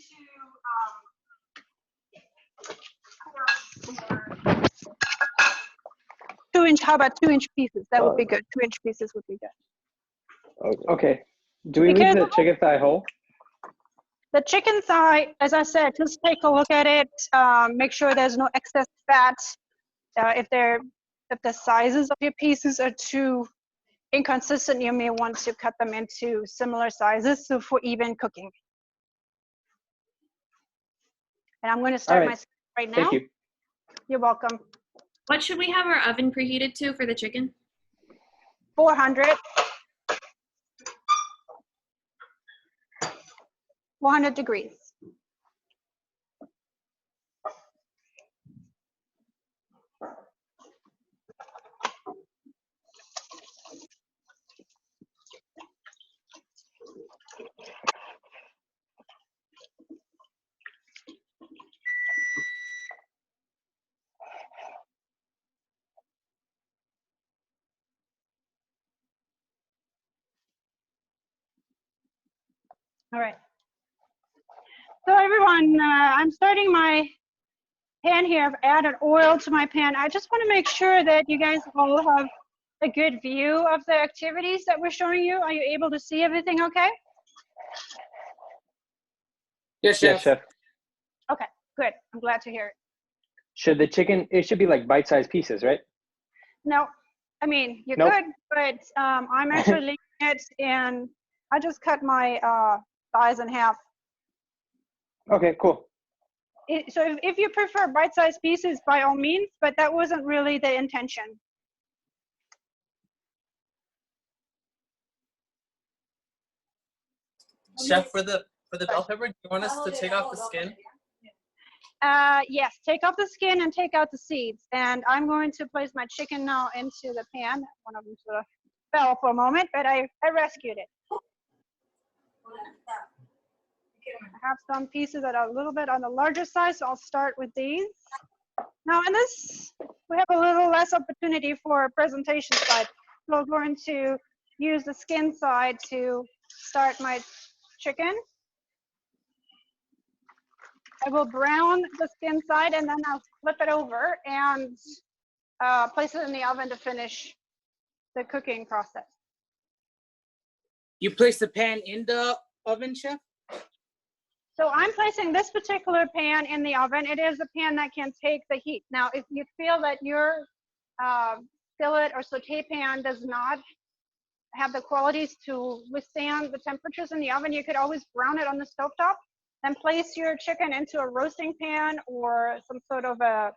2 inch, how about 2-inch pieces? That would be good. 2-inch pieces would be good. Okay. Okay. Do we leave the chicken thigh whole? The chicken thigh, as I said, just take a look at it. Make sure there's no excess fat. If the sizes of your pieces are too inconsistent, you may want to cut them into similar sizes so for even cooking. And I'm going to start my right now. Thank you. You're welcome. What should we have our oven preheated to for the chicken? 400. 400 degrees. All right. So everyone, I'm starting my pan here. I've added oil to my pan. I just want to make sure that you guys all have a good view of the activities that we're showing you. Are you able to see everything okay? Yes, Chef. Yes, Chef. Okay, good. I'm glad to hear it. Should the chicken, it should be like bite-sized pieces, right? No, I mean, you Nope. could, but I'm actually leaving it and I just cut my thighs in half. Okay, cool. So if you prefer bite-sized pieces, by all means, but that wasn't really the intention. Chef, for the bell pepper, do you want us to take off the skin? Yes, take off the skin and take out the seeds. And I'm going to place my chicken now into the pan. One of them sort of fell for a moment, but I rescued it. I have some pieces that are a little bit on the larger side, so I'll start with these. Now in this, we have a little less opportunity for a presentation side. So I'm going to use the skin side to start my chicken. I will brown the skin side and then I'll flip it over and place it in the oven to finish the cooking process. You place the pan in the oven, chef? So I'm placing this particular pan in the oven. It is a pan that can take the heat. Now, if you feel that your skillet or saute pan does not have the qualities to withstand the temperatures in the oven, you could always brown it on the stovetop, then place your chicken into a roasting pan or some sort of a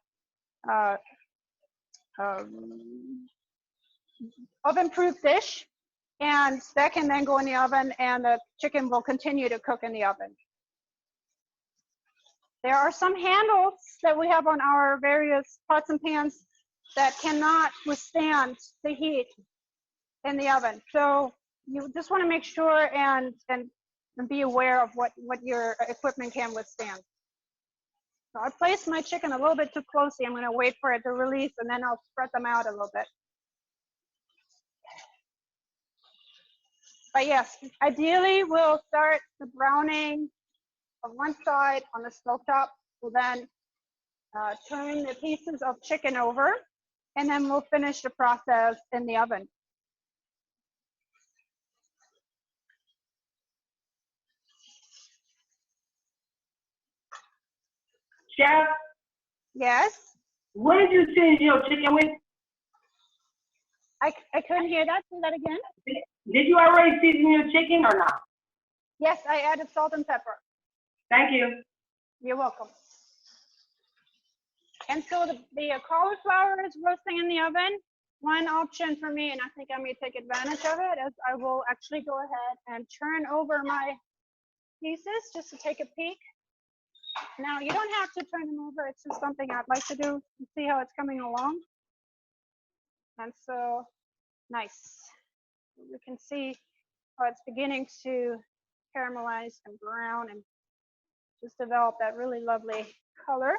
oven-proof dish, and that can then go in the oven and the chicken will continue to cook in the oven. There are some handles that we have on our various pots and pans that cannot withstand the heat in the oven. So you just want to make sure and be aware of what your equipment can withstand. So I placed my chicken a little bit too closely. I'm going to wait for it to release and then I'll spread them out a little bit. But yes, ideally we'll start the browning of one side on the stovetop. We'll then turn the pieces of chicken over and then we'll finish the process in the oven. Chef, Yes, what did you season your chicken with? I couldn't hear that. Say that again. Did you already season your chicken or not? Yes, I added salt and pepper. Thank you. You're welcome. And so the cauliflower is roasting in the oven. One option for me, and I think I may take advantage of it, is I will actually go ahead and turn over my pieces just to take a peek. Now, you don't have to turn them over. It's just something I'd like to do to see how it's coming along. And so, nice. You can see how it's beginning to caramelize and brown and just develop that really lovely color.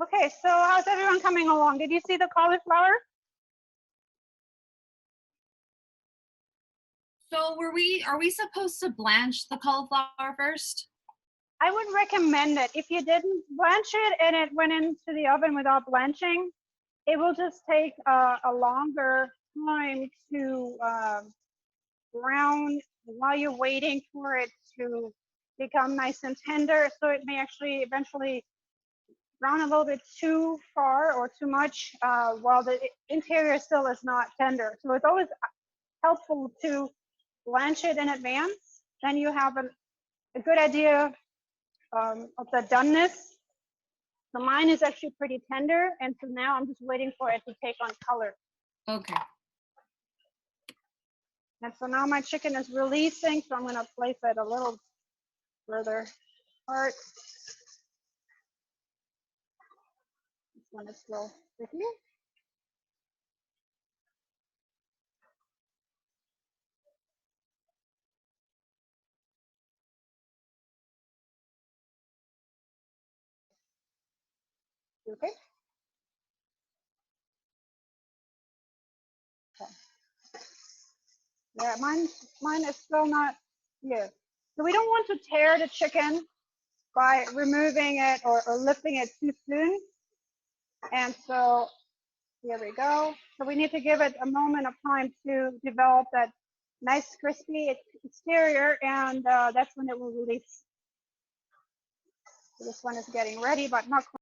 Okay, so how's everyone coming along? Did you see the cauliflower? So are we supposed to blanch the cauliflower first? I would recommend it. If you didn't blanch it and it went into the oven without blanching, it will just take a longer time to brown while you're waiting for it to become nice and tender. So it may actually eventually brown a little bit too far or too much while the interior still is not tender. So it's always helpful to blanch it in advance. Then you have a good idea of the doneness. So mine is actually pretty tender, and so now I'm just waiting for it to take on color. Okay. And so now my chicken is releasing, so I'm going to place it a little further apart. This one is still sticky. Okay. Yeah, mine is still not here. So we don't want to tear the chicken by removing it or lifting it too soon. And so here we go. So we need to give it a moment of time to develop that nice crispy exterior, and that's when it will release. So this one is getting ready, but not quite.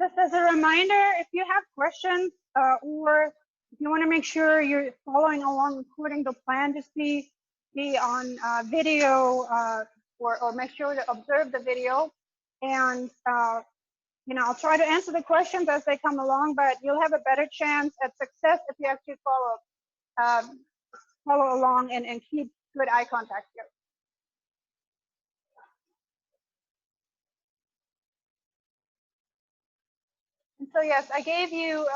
Just as a reminder, if you have questions or if you want to make sure you're following along according to plan, just be be on video or make sure to observe the video. And, you know, I'll try to answer the questions as they come along, but you'll have a better chance at success if you actually follow along and keep good eye contact here. And so yes, I gave you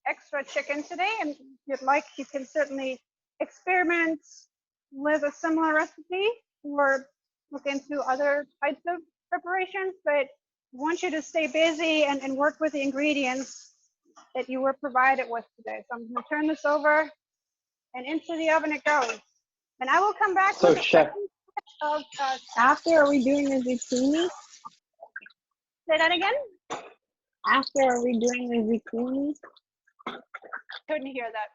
extra chicken today, and if you'd like, you can certainly experiment with a similar recipe or look into other types of preparations, but I want you to stay busy and work with the ingredients that you were provided with today. So I'm gonna turn this over and into the oven it goes. And I will come back So with a chef, second batch of, After, are we doing the zucchini? say that again? After, are we doing the zucchini? Couldn't hear that.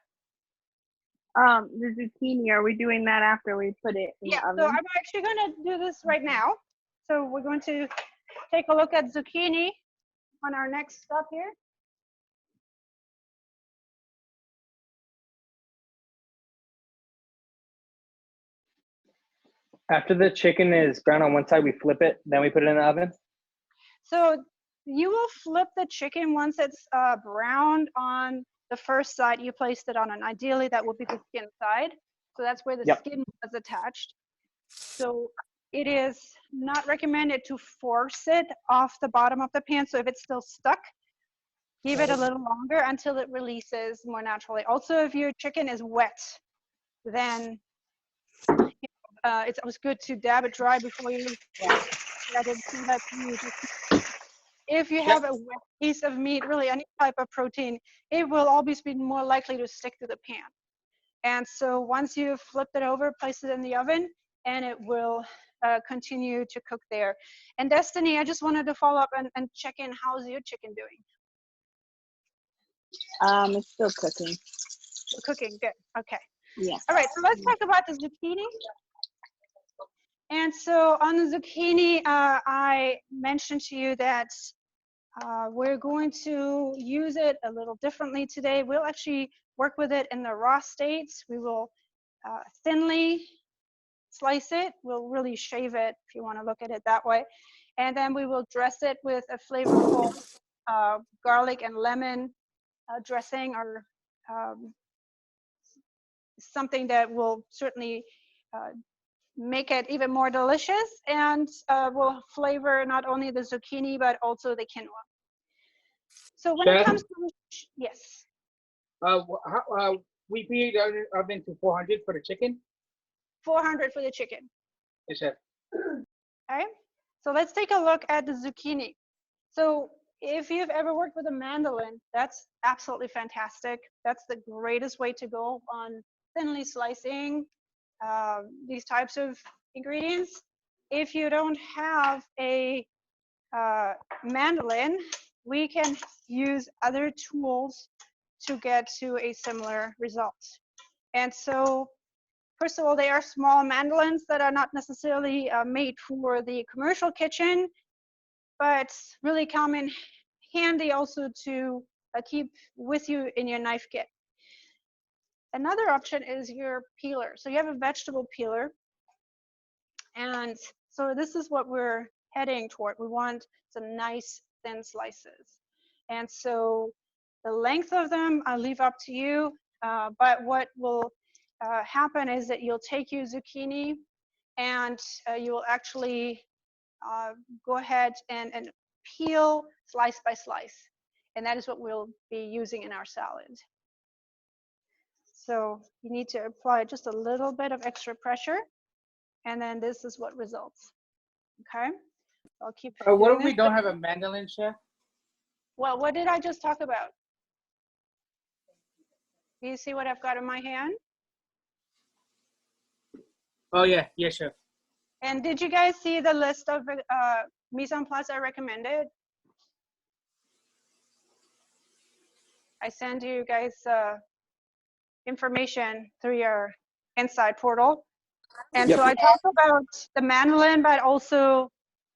The zucchini, are we doing that after we put it in Yeah, the oven? so I'm actually gonna do this right now. So we're going to take a look at zucchini on our next stop here. after the chicken is brown on one side, we flip it, then we put it in the oven. So you will flip the chicken once it's browned on the first side you placed it on, and ideally that would be the skin side. So that's where the Yep. skin was attached. So it is not recommended to force it off the bottom of the pan. So if it's still stuck, give it a little longer until it releases more naturally. Also, if your chicken is wet, then it's always good to dab it dry before you let it so that you just, if you have a wet piece of meat, really any type of protein, it will always be more likely to stick to the pan. And so once you've flipped it over, place it in the oven, and it will continue to cook there. And Destiny, I just wanted to follow up and check in. How's your chicken doing? It's still cooking. Cooking, good. Okay. Yeah. All right, so let's talk about the zucchini. And so on the zucchini, I mentioned to you that we're going to use it a little differently today. We'll actually work with it in the raw states. We will thinly slice it. We'll really shave it if you want to look at it that way. And then we will dress it with a flavorful garlic and lemon dressing, or something that will certainly make it even more delicious, and will flavor not only the zucchini but also the quinoa. So when it Chef? comes to, yes, We preheat the oven to 400 for the chicken. 400 for the chicken. Yes, chef. Okay, so let's take a look at the zucchini. So if you've ever worked with a mandolin, that's absolutely fantastic. That's the greatest way to go on thinly slicing these types of ingredients. If you don't have a mandolin, we can use other tools to get to a similar result. And so, first of all, they are small mandolins that are not necessarily made for the commercial kitchen, but really come in handy also to keep with you in your knife kit. Another option is your peeler. So you have a vegetable peeler, and so this is what we're heading toward. We want some nice thin slices. And so the length of them, I'll leave up to you, but what will happen is that you'll take your zucchini and you will actually go ahead and peel slice by slice. And that is what we'll be using in our salad. So you need to apply just a little bit of extra pressure, and then this is what results. Okay, I'll keep What doing if we this. don't have a mandolin, chef? Well, what did I just talk about? Do you see what I've got in my hand? Oh yeah, yes, chef. And did you guys see the list of mise en place I recommended? I send you guys information through your inside portal. And so I talk about the mandolin, but also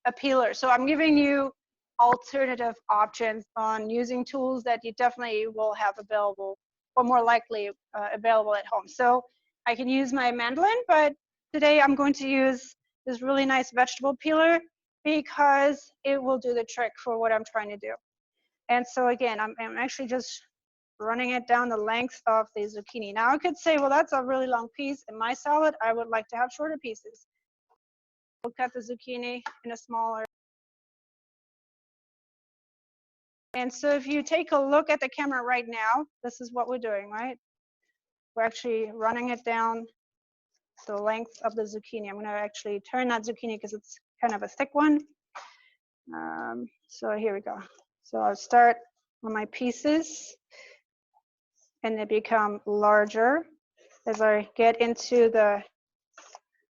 a peeler. So I'm giving you alternative options on using tools that you definitely will have available, or more likely available at home. So I can use my mandolin, but today I'm going to use this really nice vegetable peeler because it will do the trick for what I'm trying to do. And so again, I'm actually just running it down the length of the zucchini. Now I could say, well, that's a really long piece. In my salad, I would like to have shorter pieces. We'll cut the zucchini in a smaller. And so if you take a look at the camera right now, this is what we're doing, right? We're actually running it down the length of the zucchini. I'm going to actually turn that zucchini because it's kind of a thick one. So here we go. So I'll start on my pieces and they become larger as I get into the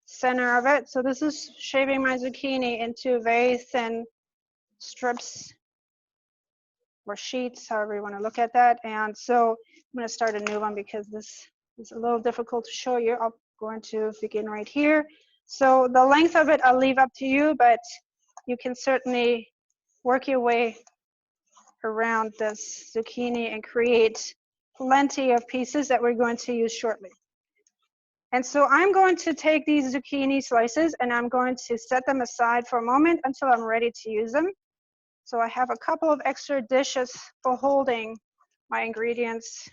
center of it. So this is shaving my zucchini into very thin strips or sheets, however you want to look at that. And so I'm going to start a new one because this is a little difficult to show you. I'm going to begin right here. So the length of it I'll leave up to you, but you can certainly work your way around this zucchini and create plenty of pieces that we're going to use shortly. And so I'm going to take these zucchini slices and I'm going to set them aside for a moment until I'm ready to use them. So I have a couple of extra dishes for holding my ingredients.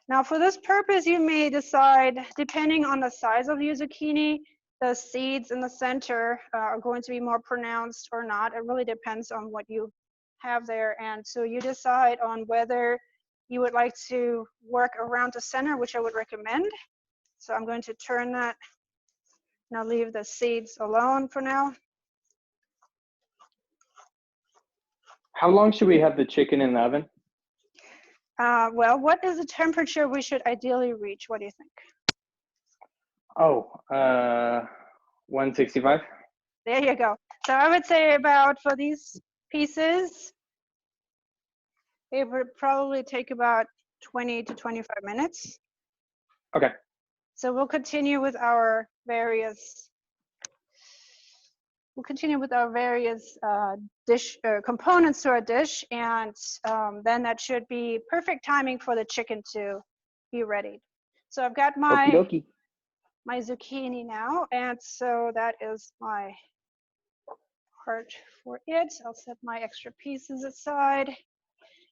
Now for this purpose, you may decide, depending on the size of your zucchini, the seeds in the center are going to be more pronounced or not. It really depends on what you have there. And so you decide on whether you would like to work around the center, which I would recommend. So I'm going to turn that. Now leave the seeds alone for now. How long should we have the chicken in the oven? Well, what is the temperature we should ideally reach? What do you think? Oh, 165. There you go. So I would say about, for these pieces, it would probably take about 20 to 25 minutes. Okay. So we'll continue with our various components to our dish, and then that should be perfect timing for the chicken to be ready. So I've got my zucchini now, and so that is my part for it. I'll set my extra pieces aside.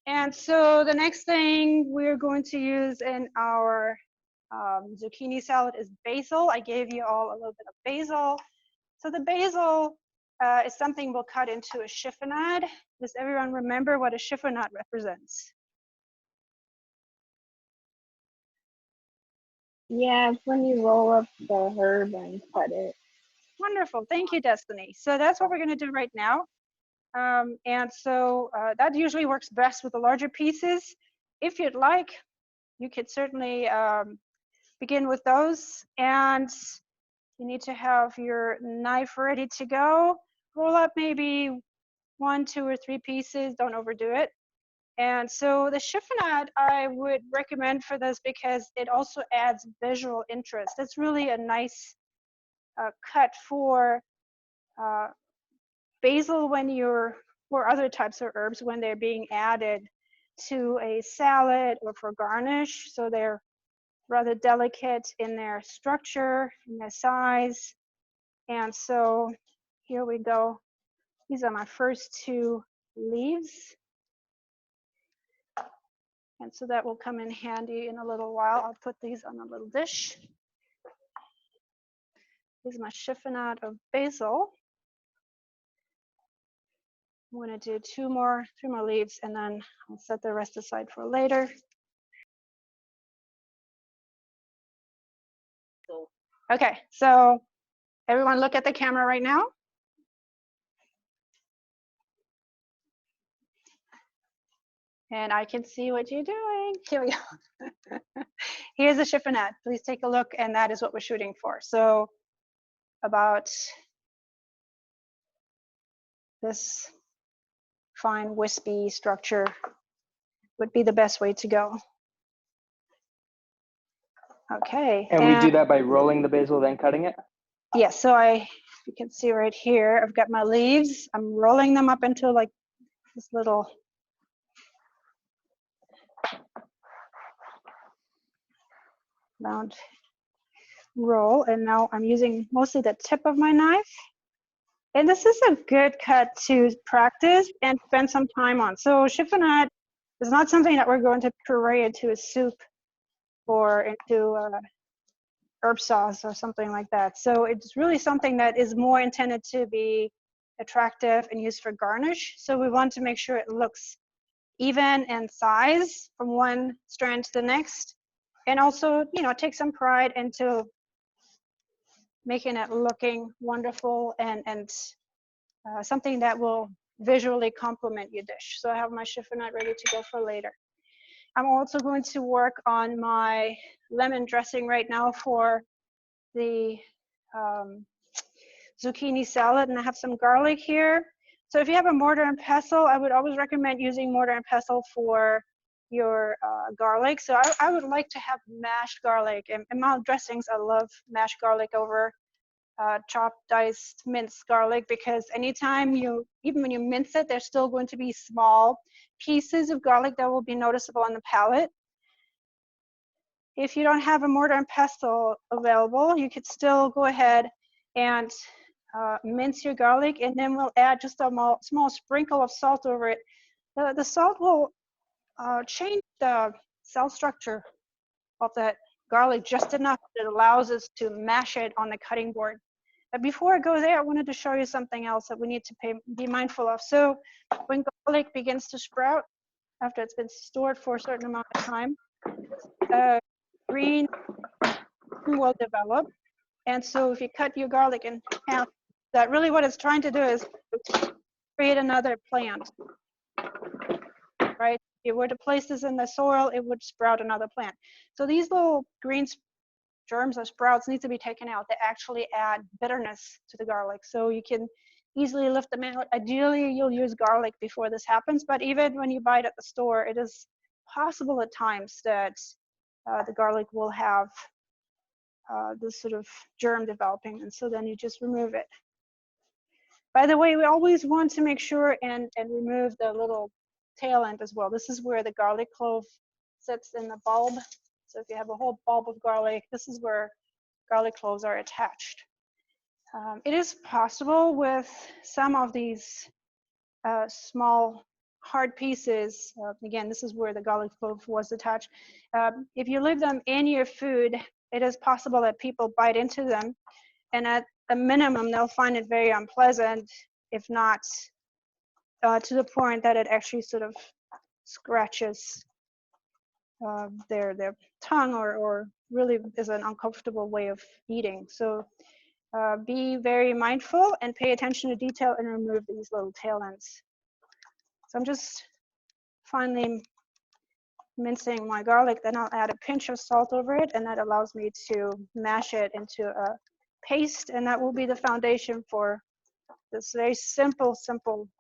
And so the next thing we're going to use in our zucchini salad is basil. I gave you all a little bit of basil. So the basil is something we'll cut into a chiffonade. Does everyone remember what a chiffonade represents? Yeah, it's when you roll up the herb and cut it. Wonderful, thank you, Destiny. So that's what we're gonna do right now. And so that usually works best with the larger pieces. If you'd like, you could certainly begin with those. And you need to have your knife ready to go. Roll up maybe 1, 2, or 3 pieces, don't overdo it. And so the chiffonade I would recommend for this because it also adds visual interest. It's really a nice cut for basil or other types of herbs when they're being added to a salad or for garnish. So they're rather delicate in their structure, in their size. And so here we go. These are my first 2 leaves. And so that will come in handy in a little while. I'll put these on a little dish. Here's my chiffonade of basil. I'm going to do 3 more leaves, and then I'll set the rest aside for later. Okay, so everyone look at the camera right now. And I can see what you're doing. Here we go. Here's the chiffonade. Please take a look, and that is what we're shooting for. So about this fine wispy structure would be the best way to go. Okay. And we do that by rolling the basil, then cutting it? Yes, so you can see right here, I've got my leaves. I'm rolling them up into like this little round roll, and now I'm using mostly the tip of my knife. And this is a good cut to practice and spend some time on. So chiffonade is not something that we're going to puree into a soup or into herb sauce or something like that. So it's really something that is more intended to be attractive and used for garnish. So we want to make sure it looks even in size from one strand to the next. And also, you know, take some pride into making it looking wonderful and something that will visually complement your dish. So I have my chiffonade ready to go for later. I'm also going to work on my lemon dressing right now for the zucchini salad, and I have some garlic here. So if you have a mortar and pestle, I would always recommend using mortar and pestle for your garlic. So I would like to have mashed garlic. And in my dressings, I love mashed garlic over chopped, diced, minced garlic, because anytime even when you mince it, there's still going to be small pieces of garlic that will be noticeable on the palate. If you don't have a mortar and pestle available, you could still go ahead and mince your garlic, and then we'll add just a small sprinkle of salt over it. The salt will change the cell structure of that garlic just enough that it allows us to mash it on the cutting board. But before I go there, I wanted to show you something else that we need to be mindful of. So when garlic begins to sprout, after it's been stored for a certain amount of time, green will develop. And so if you cut your garlic in half, that really what it's trying to do is create another plant, right? If you were to place this in the soil, it would sprout another plant. So these little green germs or sprouts need to be taken out. They actually add bitterness to the garlic. So you can easily lift them out. Ideally, you'll use garlic before this happens, but even when you buy it at the store, it is possible at times that the garlic will have this sort of germ developing, and so then you just remove it. By the way, we always want to make sure and remove the little tail end as well. This is where the garlic clove sits in the bulb. So if you have a whole bulb of garlic, this is where garlic cloves are attached. It is possible with some of these small hard pieces, again, this is where the garlic clove was attached. If you leave them in your food, it is possible that people bite into them, and at a minimum, they'll find it very unpleasant, if not to the point that it actually sort of scratches their tongue, or really is an uncomfortable way of eating. So be very mindful and pay attention to detail and remove these little tail ends. So I'm just finally mincing my garlic, then I'll add a pinch of salt over it, and that allows me to mash it into a paste, and that will be the foundation for this very simple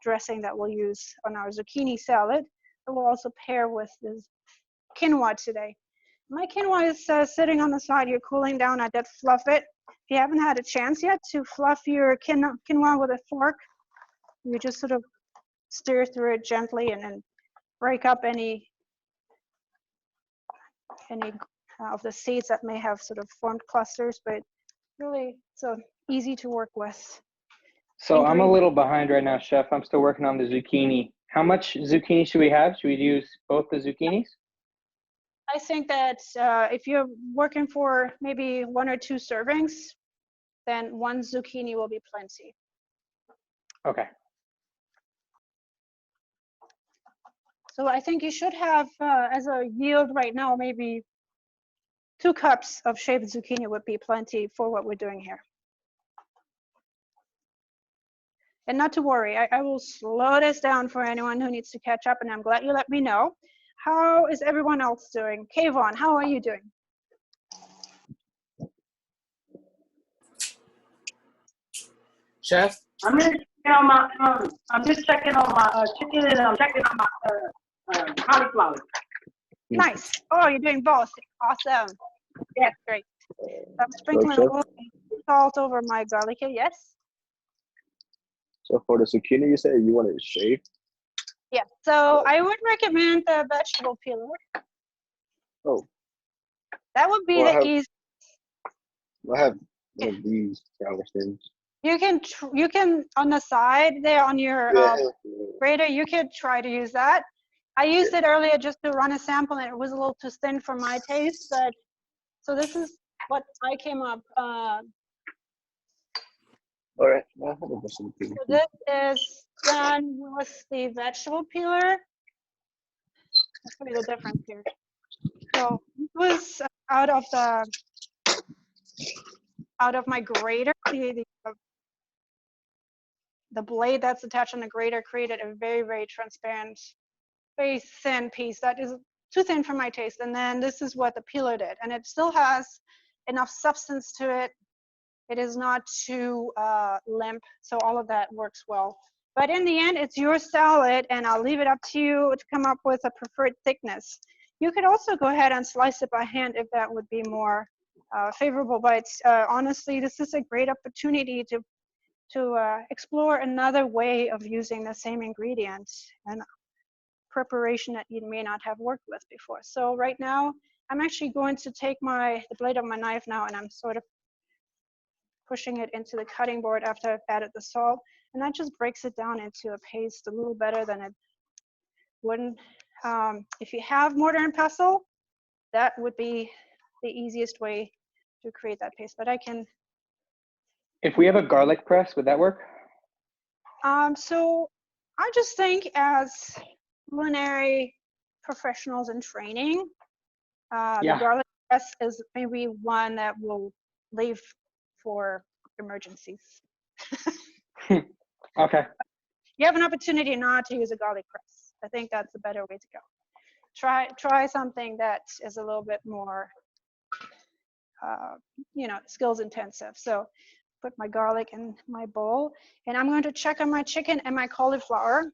dressing that we'll use on our zucchini salad. It will also pair with this quinoa today. My quinoa is sitting on the side here cooling down. I did fluff it. If you haven't had a chance yet to fluff your quinoa with a fork, you just sort of stir through it gently and break up any of the seeds that may have sort of formed clusters, but really so easy to work with. So I'm a little behind right now, Chef. I'm still working on the zucchini. How much zucchini should we have? Should we use both the zucchinis? I think that if you're working for maybe 1 or 2 servings, then 1 zucchini will be plenty. Okay. So I think you should have, as a yield right now, maybe 2 cups of shaved zucchini would be plenty for what we're doing here. And not to worry, I will slow this down for anyone who needs to catch up, and I'm glad you let me know. How is everyone else doing? Kayvon, how are you doing? Chef? I'm just checking on my chicken, and I'm checking on my cauliflower. Nice. Oh, you're doing both. Awesome. Yes. Great. I'm sprinkling a little salt over my garlic here. Yes. So for the zucchini, you said you want it shaved? Yeah. So I would recommend the vegetable peeler. Oh. That would be Well, I the have- easy. I have one of these kind of things. You can on the side there on your Yeah. grater, you could try to use that. I used it earlier just to run a sample and it was a little too thin for my taste, but so this is what I came up. All right. I have a question. So this is done with the vegetable peeler. I'll show you the difference here. So this was out of my grater. The blade that's attached on the grater created a very, very transparent, very thin piece that is too thin for my taste. And then this is what the peeler did. And it still has enough substance to it. It is not too limp. So all of that works well. But in the end, it's your salad, and I'll leave it up to you to come up with a preferred thickness. You could also go ahead and slice it by hand if that would be more favorable. But honestly, this is a great opportunity to explore another way of using the same ingredients and preparation that you may not have worked with before. So right now, I'm actually going to take the blade of my knife now, and I'm sort of pushing it into the cutting board after I've added the salt, and that just breaks it down into a paste a little better than it wouldn't. If you have mortar and pestle, that would be the easiest way to create that paste, but I can. If we have a garlic press, would that work? So I just think as culinary professionals in training, the garlic press is maybe one that will leave for emergencies. Okay. You have an opportunity not to use a garlic press. I think that's a better way to go. Try something that is a little bit more, skills intensive. So put my garlic in my bowl, and I'm going to check on my chicken and my cauliflower.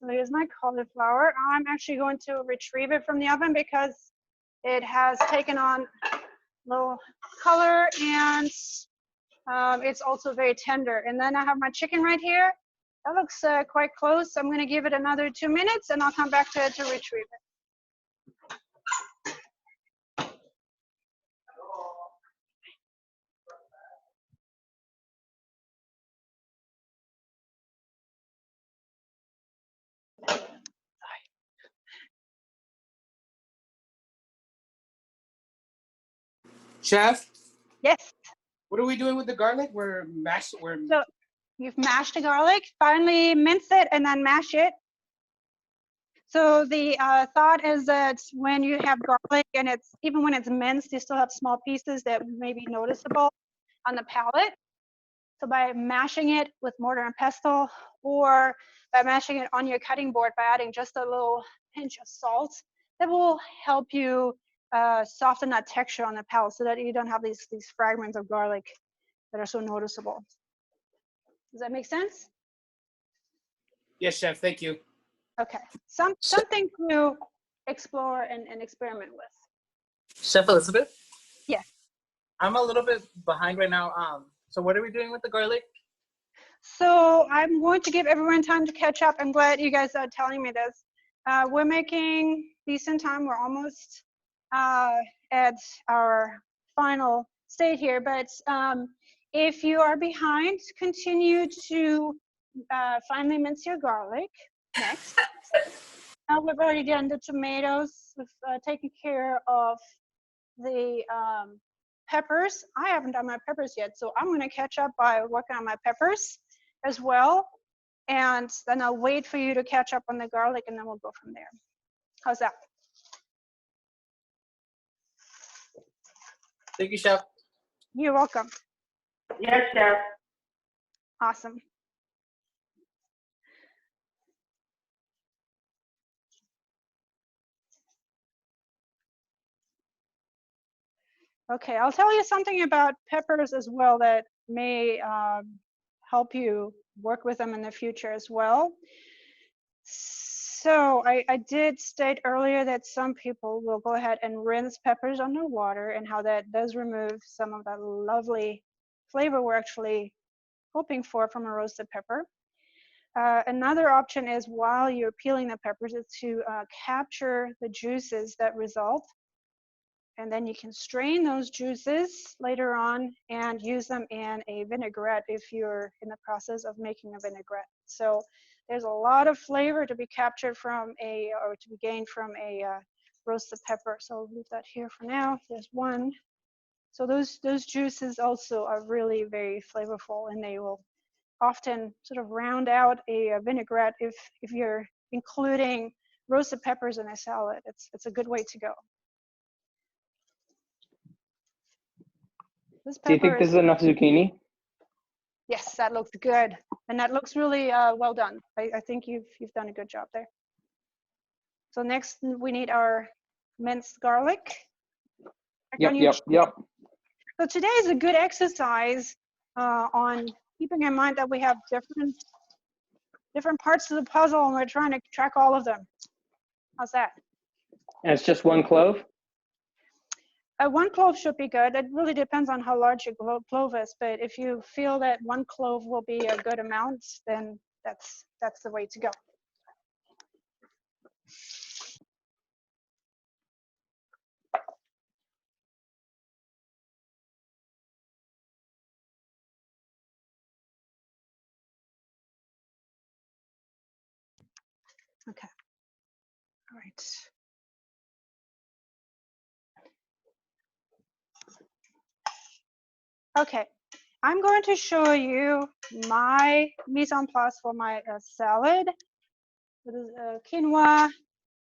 So here's my cauliflower. I'm actually going to retrieve it from the oven because it has taken on a little color, and it's also very tender. And then I have my chicken right here. That looks quite close. I'm going to give it another 2 minutes, and I'll come back to it to retrieve it. Chef, Yes. what are we doing with the garlic? So you've mashed the garlic, finally mince it, and then mash it. So the thought is that when you have garlic, and even when it's minced, you still have small pieces that may be noticeable on the palate. So by mashing it with mortar and pestle, or by mashing it on your cutting board by adding just a little pinch of salt, that will help you soften that texture on the palate so that you don't have these fragments of garlic that are so noticeable. Does that make sense? Yes, Chef, thank you. Okay, something to explore and experiment with. Chef Elizabeth? Yes. I'm a little bit behind right now. So what are we doing with the garlic? So I'm going to give everyone time to catch up. I'm glad you guys are telling me this. We're making decent time. We're almost at our final state here, but if you are behind, continue to finely mince your garlic next. We've already done the tomatoes. We've taken care of the peppers. I haven't done my peppers yet, so I'm going to catch up by working on my peppers as well. And then I'll wait for you to catch up on the garlic, and then we'll go from there. How's that? Thank you, Chef. You're welcome. Yes, Chef. Awesome. Okay, I'll tell you something about peppers as well that may help you work with them in the future as well. So I did state earlier that some people will go ahead and rinse peppers under water, and how that does remove some of that lovely flavor we're actually hoping for from a roasted pepper. Another option is while you're peeling the peppers is to capture the juices that result. And then you can strain those juices later on and use them in a vinaigrette if you're in the process of making a vinaigrette. So there's a lot of flavor to be captured from or to be gained from a roasted pepper. So I'll leave that here for now. There's one. So those juices also are really very flavorful, and they will often sort of round out a vinaigrette if you're including roasted peppers in a salad. It's a good way to go. Do you think this is enough zucchini? Yes, that looks good, and that looks really well done. I think you've done a good job there. So next we need our minced garlic. Yep. So today is a good exercise on keeping in mind that we have different parts of the puzzle, and we're trying to track all of them. How's that? And it's just 1 clove? 1 clove should be good. It really depends on how large your clove is, but if you feel that 1 clove will be a good amount, then that's the way to go. Okay. All right. Okay, I'm going to show you my mise en place for my salad. This is quinoa,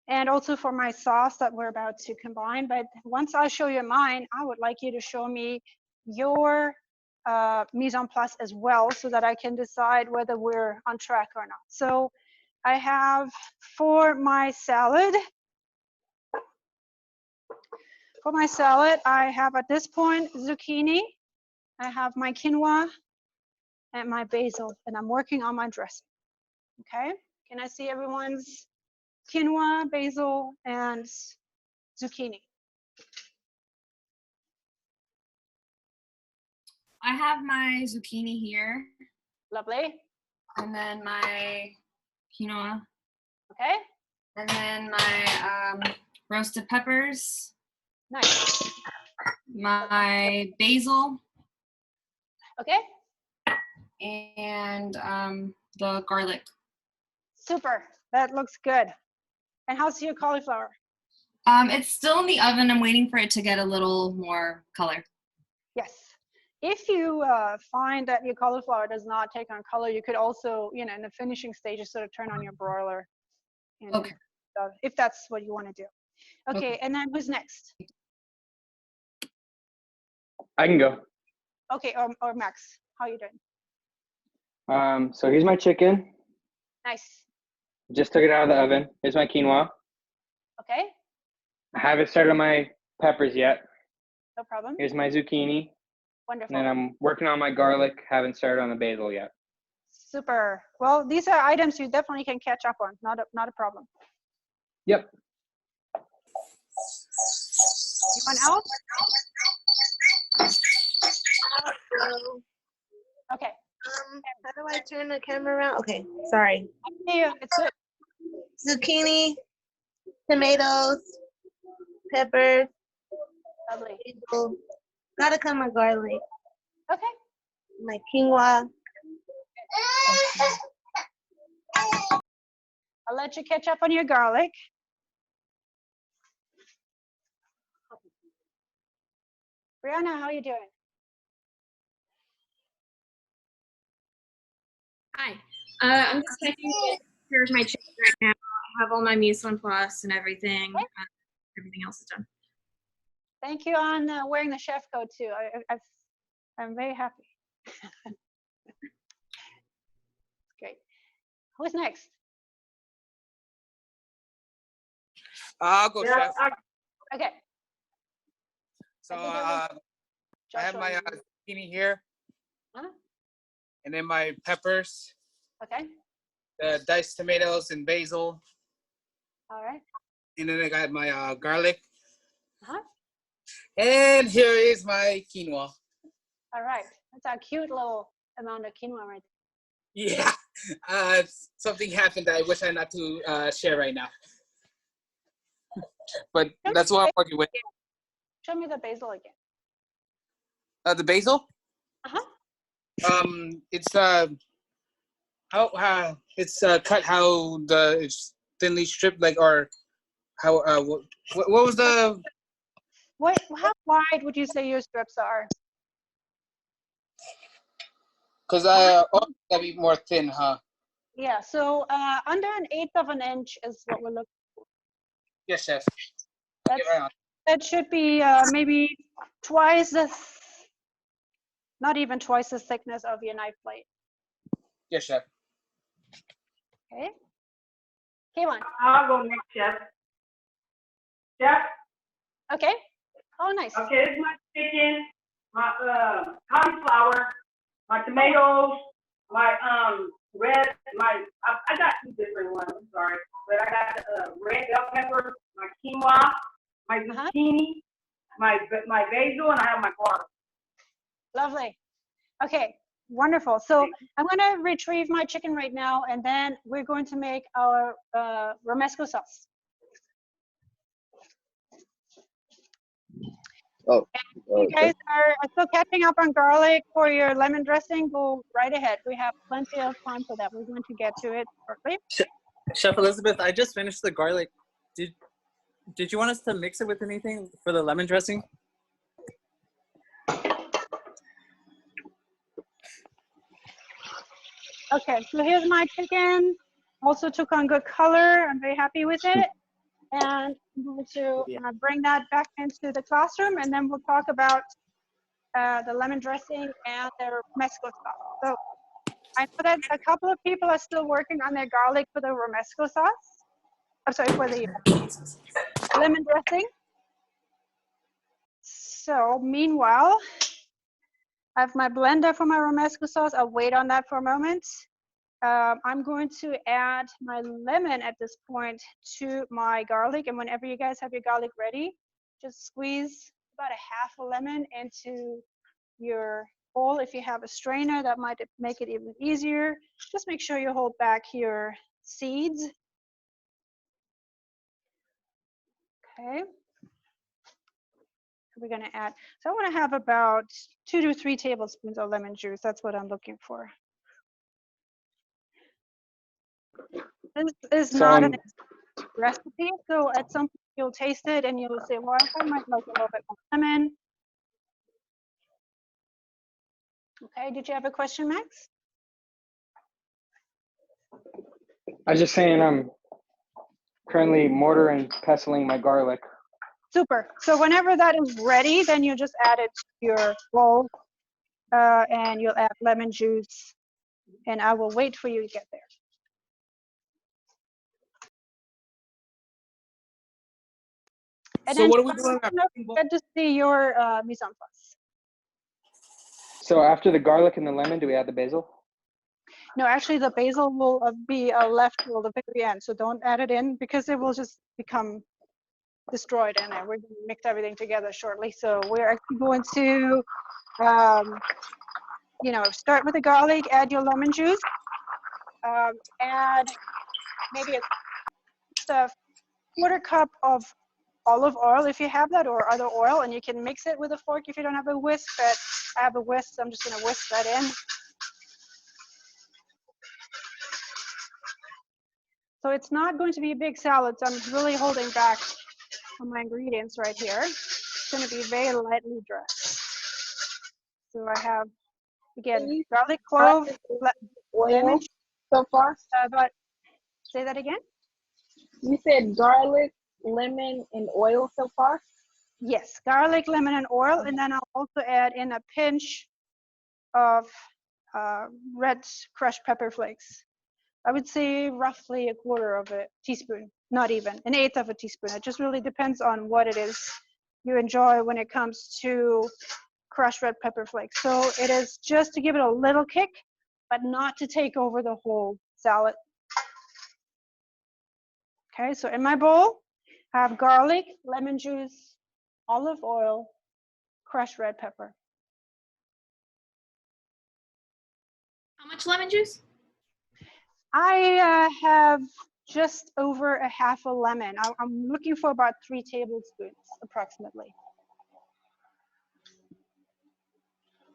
and also for my sauce that we're about to combine. But once I show you mine, I would like you to show me your mise en place as well, so that I can decide whether we're on track or not. So I have for my salad, I have at this point zucchini. I have my quinoa and my basil, and I'm working on my dressing. Okay, can I see everyone's quinoa, basil, and zucchini? I have my zucchini here. Lovely. And then my quinoa. Okay. And then my roasted peppers. Nice. My basil. Okay. And the garlic. Super. That looks good. And how's your cauliflower? It's still in the oven. I'm waiting for it to get a little more color. Yes. If you find that your cauliflower does not take on color, you could also, in the finishing stages, sort of turn on your broiler. Okay. If that's what you want to do. Okay, and then who's next? I can go. Okay, or Max, how are you doing? So here's my chicken. Nice. Just took it out of the oven. Here's my quinoa. Okay. I haven't started on my peppers yet. No problem. Here's my zucchini. Wonderful. And then I'm working on my garlic. Haven't started on the basil yet. Super. Well, these are items you definitely can catch up on. Not a problem. Yep. Anyone else? Okay. How do I turn the camera around? Okay, sorry. I see you. It's good. Zucchini, tomatoes, peppers, Lovely. basil. Gotta cut my garlic. Okay. My quinoa. I'll let you catch up on your garlic. Brianna, how are you doing? Hi. I'm just taking care of my chicken right now. I have all my mise en place and everything. Okay. Everything else is done. Thank you on wearing the chef coat too. I'm very happy. Great. Who's next? I'll go, Chef. Okay. So I have my zucchini here, and then my peppers, Okay. the diced tomatoes and basil, All right. and then I got my garlic. Uh-huh. And here is my quinoa. All right. That's a cute little amount of quinoa right Yeah. Something happened that I wish I not to share right now. But there. that's what I'm working with. Show me the basil again. The basil. Uh-huh. It's how it's cut how it's thinly stripped, like, or how what was the How wide would you say your strips are? because gotta be more thin, huh? Yeah, so under 1/8 of an inch is what we're looking for. Yes, chef. That's, Get right on. that should be maybe twice the, not even twice the thickness of your knife blade. Yes, chef. Okay. K1. I'll go next, chef. Chef, Okay. Oh, nice. okay, this is my chicken, my cauliflower, my tomatoes, my I got two different ones. I'm sorry, but I got red bell pepper, my quinoa, my zucchini, my basil, and I have my garlic. Lovely. Okay, wonderful. So I'm going to retrieve my chicken right now, and then we're going to make our romesco sauce. Oh, You guys are still catching up on garlic for your lemon dressing. Go right ahead. We have plenty of time for that. We're going to get to it shortly. Chef Elizabeth, I just finished the garlic. Did you want us to mix it with anything for the lemon dressing? Okay, so here's my chicken. Also took on good color. I'm very happy with it. And I'm going to bring that back into the classroom, and then we'll talk about the lemon dressing and the romesco sauce. So I know that a couple of people are still working on their garlic for the romesco sauce. I'm sorry, for the lemon dressing. So meanwhile, I have my blender for my romesco sauce. I'll wait on that for a moment. I'm going to add my lemon at this point to my garlic. And whenever you guys have your garlic ready, just squeeze about a 1/2 lemon into your bowl. If you have a strainer, that might make it even easier. Just make sure you hold back your seeds. Okay. We're going to add, so I want to have about 2 to 3 tablespoons of lemon juice. That's what I'm looking for. This is not an recipe, so at some point you'll taste it and you'll say, well, I might like a little bit more lemon. Okay, did you have a question, Max? I was just saying I'm currently mortar and pestling my garlic. Super. So whenever that is ready, then you just add it to your bowl and you'll add lemon juice, and I will wait for you to get there. And So then what are we doing? Good to see your mise en place. So after the garlic and the lemon, do we add the basil? No, actually the basil will be left till the very end. So don't add it in because it will just become destroyed in it. We're going to mix everything together shortly. So we're actually going to, start with the garlic, add your lemon juice, add maybe a 1/4 cup of olive oil if you have that, or other oil, and you can mix it with a fork if you don't have a whisk, but I have a whisk, so I'm just going to whisk that in. So it's not going to be a big salad, so I'm really holding back on my ingredients right here. It's going to be very lightly dressed. So I have, again, garlic clove, lemon. So far? Say that again? You said garlic, lemon, and oil so far? Yes, garlic, lemon, and oil. And then I'll also add in a pinch of red crushed pepper flakes. I would say roughly 1/4 of a teaspoon, not even, 1/8 of a teaspoon. It just really depends on what it is you enjoy when it comes to crushed red pepper flakes. So it is just to give it a little kick, but not to take over the whole salad. Okay, so in my bowl, I have garlic, lemon juice, olive oil, crushed red pepper. much lemon juice? I have just over a half a lemon. I'm looking for about 3 tablespoons approximately.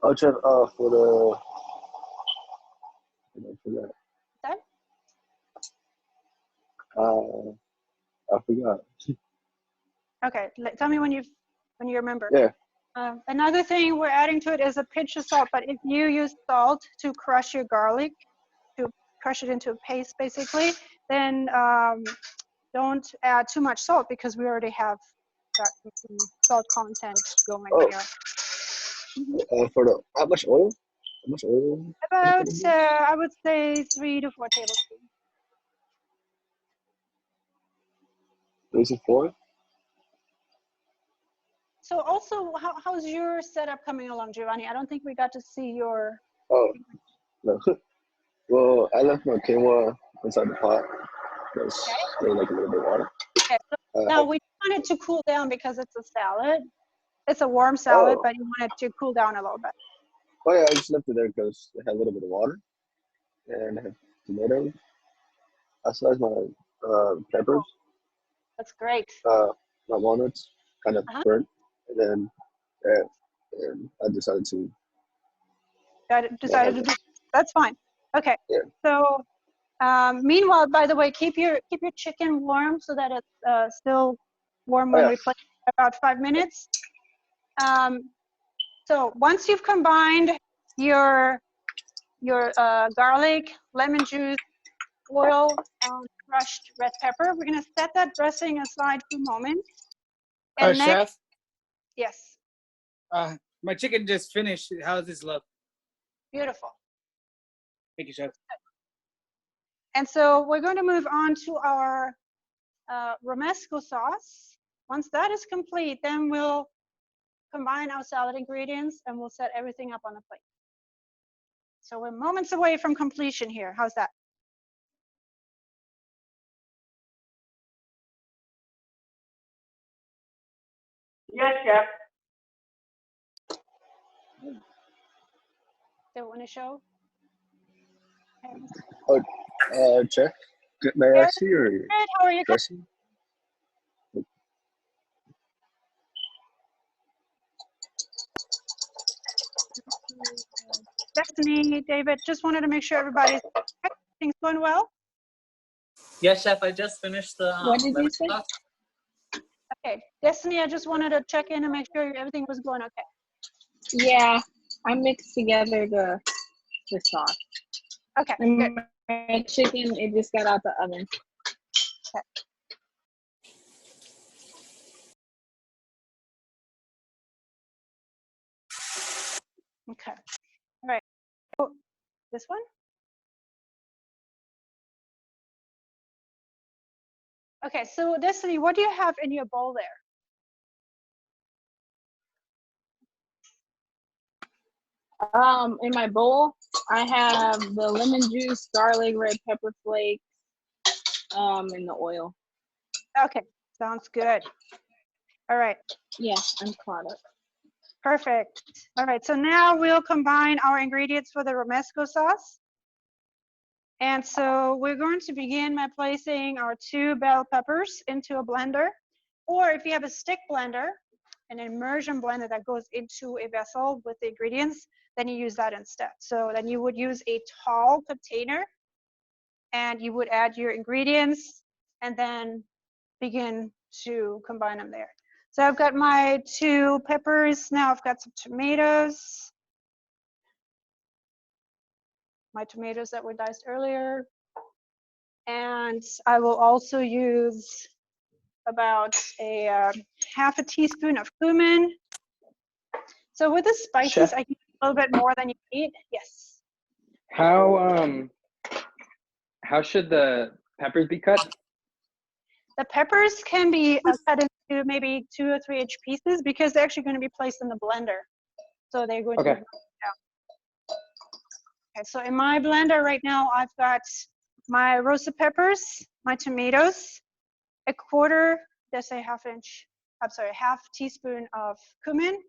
Oh, Chef, for the, I forgot. That? I forgot. Okay, tell me when you remember. Yeah. Another thing we're adding to it is a pinch of salt, but if you use salt to crush your garlic, to crush it into a paste basically, then don't add too much salt because we already have got some salt content going Oh. here. For the, how much oil? How much oil? About, I would say 3 to 4 tablespoons. Is it 4? So also, how's your setup coming along, Giovanni? I don't think we got to see your. Oh, no. Well, I left my quinoa inside the pot. There's like a little bit of water. Okay, so now we want it to cool down because it's a salad. It's a warm salad, but you want it to cool down a little bit. Oh yeah, I just left it there because it had a little bit of water. And I have tomatoes. I sliced my peppers. That's great. My walnuts, kind of burnt. And then and I decided to. Decided to do. That's fine. Okay. Yeah. So meanwhile, by the way, keep your chicken warm so that it's still warm when we play about 5 minutes. So once you've combined your garlic, lemon juice, oil, and crushed red pepper, we're gonna set that dressing aside for a moment. And next, Chef, yes, my chicken just finished. How does this look? beautiful. Thank you, Chef. And so we're going to move on to our romesco sauce. Once that is complete, then we'll combine our salad ingredients and we'll set everything up on the plate. So we're moments away from completion here. How's that? Yes, Chef. They want to show? Oh, Chef, may I see your How are you? dressing? Destiny, David, just wanted to make sure everybody's going well. Yes, Chef, I just finished the What did you say? sauce. Okay, Destiny, I just wanted to check in and make sure everything was going okay. Yeah, I mixed together the sauce. Okay, and good. my chicken, it just got out the oven. Okay. Okay. All right. Oh, this one? Okay, so Destiny, what do you have in your bowl there? In my bowl, I have the lemon juice, garlic, red pepper flakes, and the oil. Okay, sounds good. All right. Yeah, I'm caught up. Perfect. All right, so now we'll combine our ingredients for the romesco sauce. And so we're going to begin by placing our 2 bell peppers into a blender, or if you have a stick blender, an immersion blender that goes into a vessel with the ingredients, then you use that instead. So then you would use a tall container and you would add your ingredients and then begin to combine them there. So I've got my 2 peppers. Now I've got some tomatoes. My tomatoes that were diced earlier. And I will also use about a half a teaspoon of cumin. So with the spices, Chef? I can use a little bit more than you need. Yes. How should the peppers be cut? The peppers can be cut into maybe 2 or 3 inch pieces because they're actually going to be placed in the blender. So they're going to be down. Okay, so in my blender right now, I've got my roasted peppers, my tomatoes, a half teaspoon of cumin,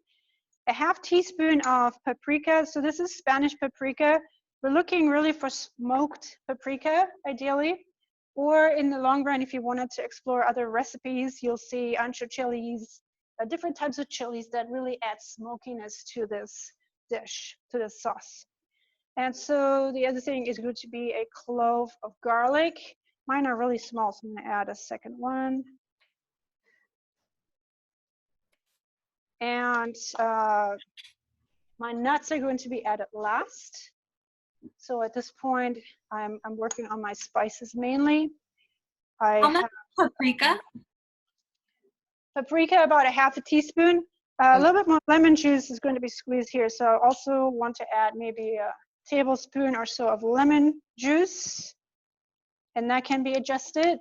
a half teaspoon of paprika. So this is Spanish paprika. we're looking really for smoked paprika, ideally. Or in the long run, if you wanted to explore other recipes, you'll see ancho chilies, different types of chilies that really add smokiness to this dish, to this sauce. And so the other thing is going to be a clove of garlic. Mine are really small, so I'm gonna add a second one. And my nuts are going to be added last. So at this point, I'm working on my spices mainly. How much paprika? Paprika, about a half a teaspoon. A little bit more lemon juice is going to be squeezed here. So I also want to add maybe a tablespoon or so of lemon juice. And that can be adjusted.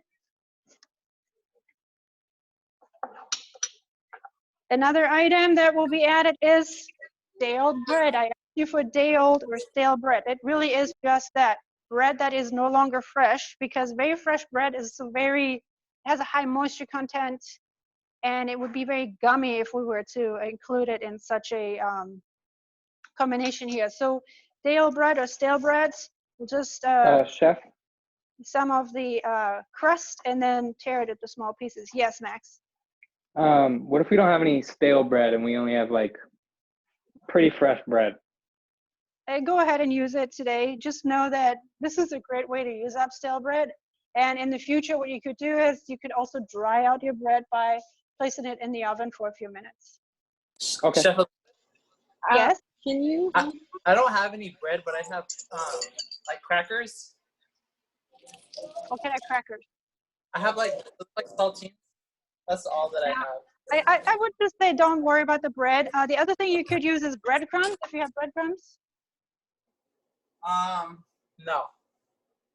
Another item that will be added is day-old bread. I asked you for day-old or stale bread. It really is just that, bread that is no longer fresh, because very fresh bread is has a high moisture content, and it would be very gummy if we were to include it in such a combination here. So day-old bread or stale breads, we'll just Chef, some of the crust and then tear it into small pieces. Yes, Max? what if we don't have any stale bread and we only have like pretty fresh bread? Go ahead and use it today. Just know that this is a great way to use up stale bread. And in the future, what you could do is you could also dry out your bread by placing it in the oven for a few minutes. Okay. Chef, Yes? Can you? I don't have any bread, but I have like crackers. What kind of crackers? I have like saltines. That's all that I have. I would just say don't worry about the bread. The other thing you could use is breadcrumbs, if you have breadcrumbs. No.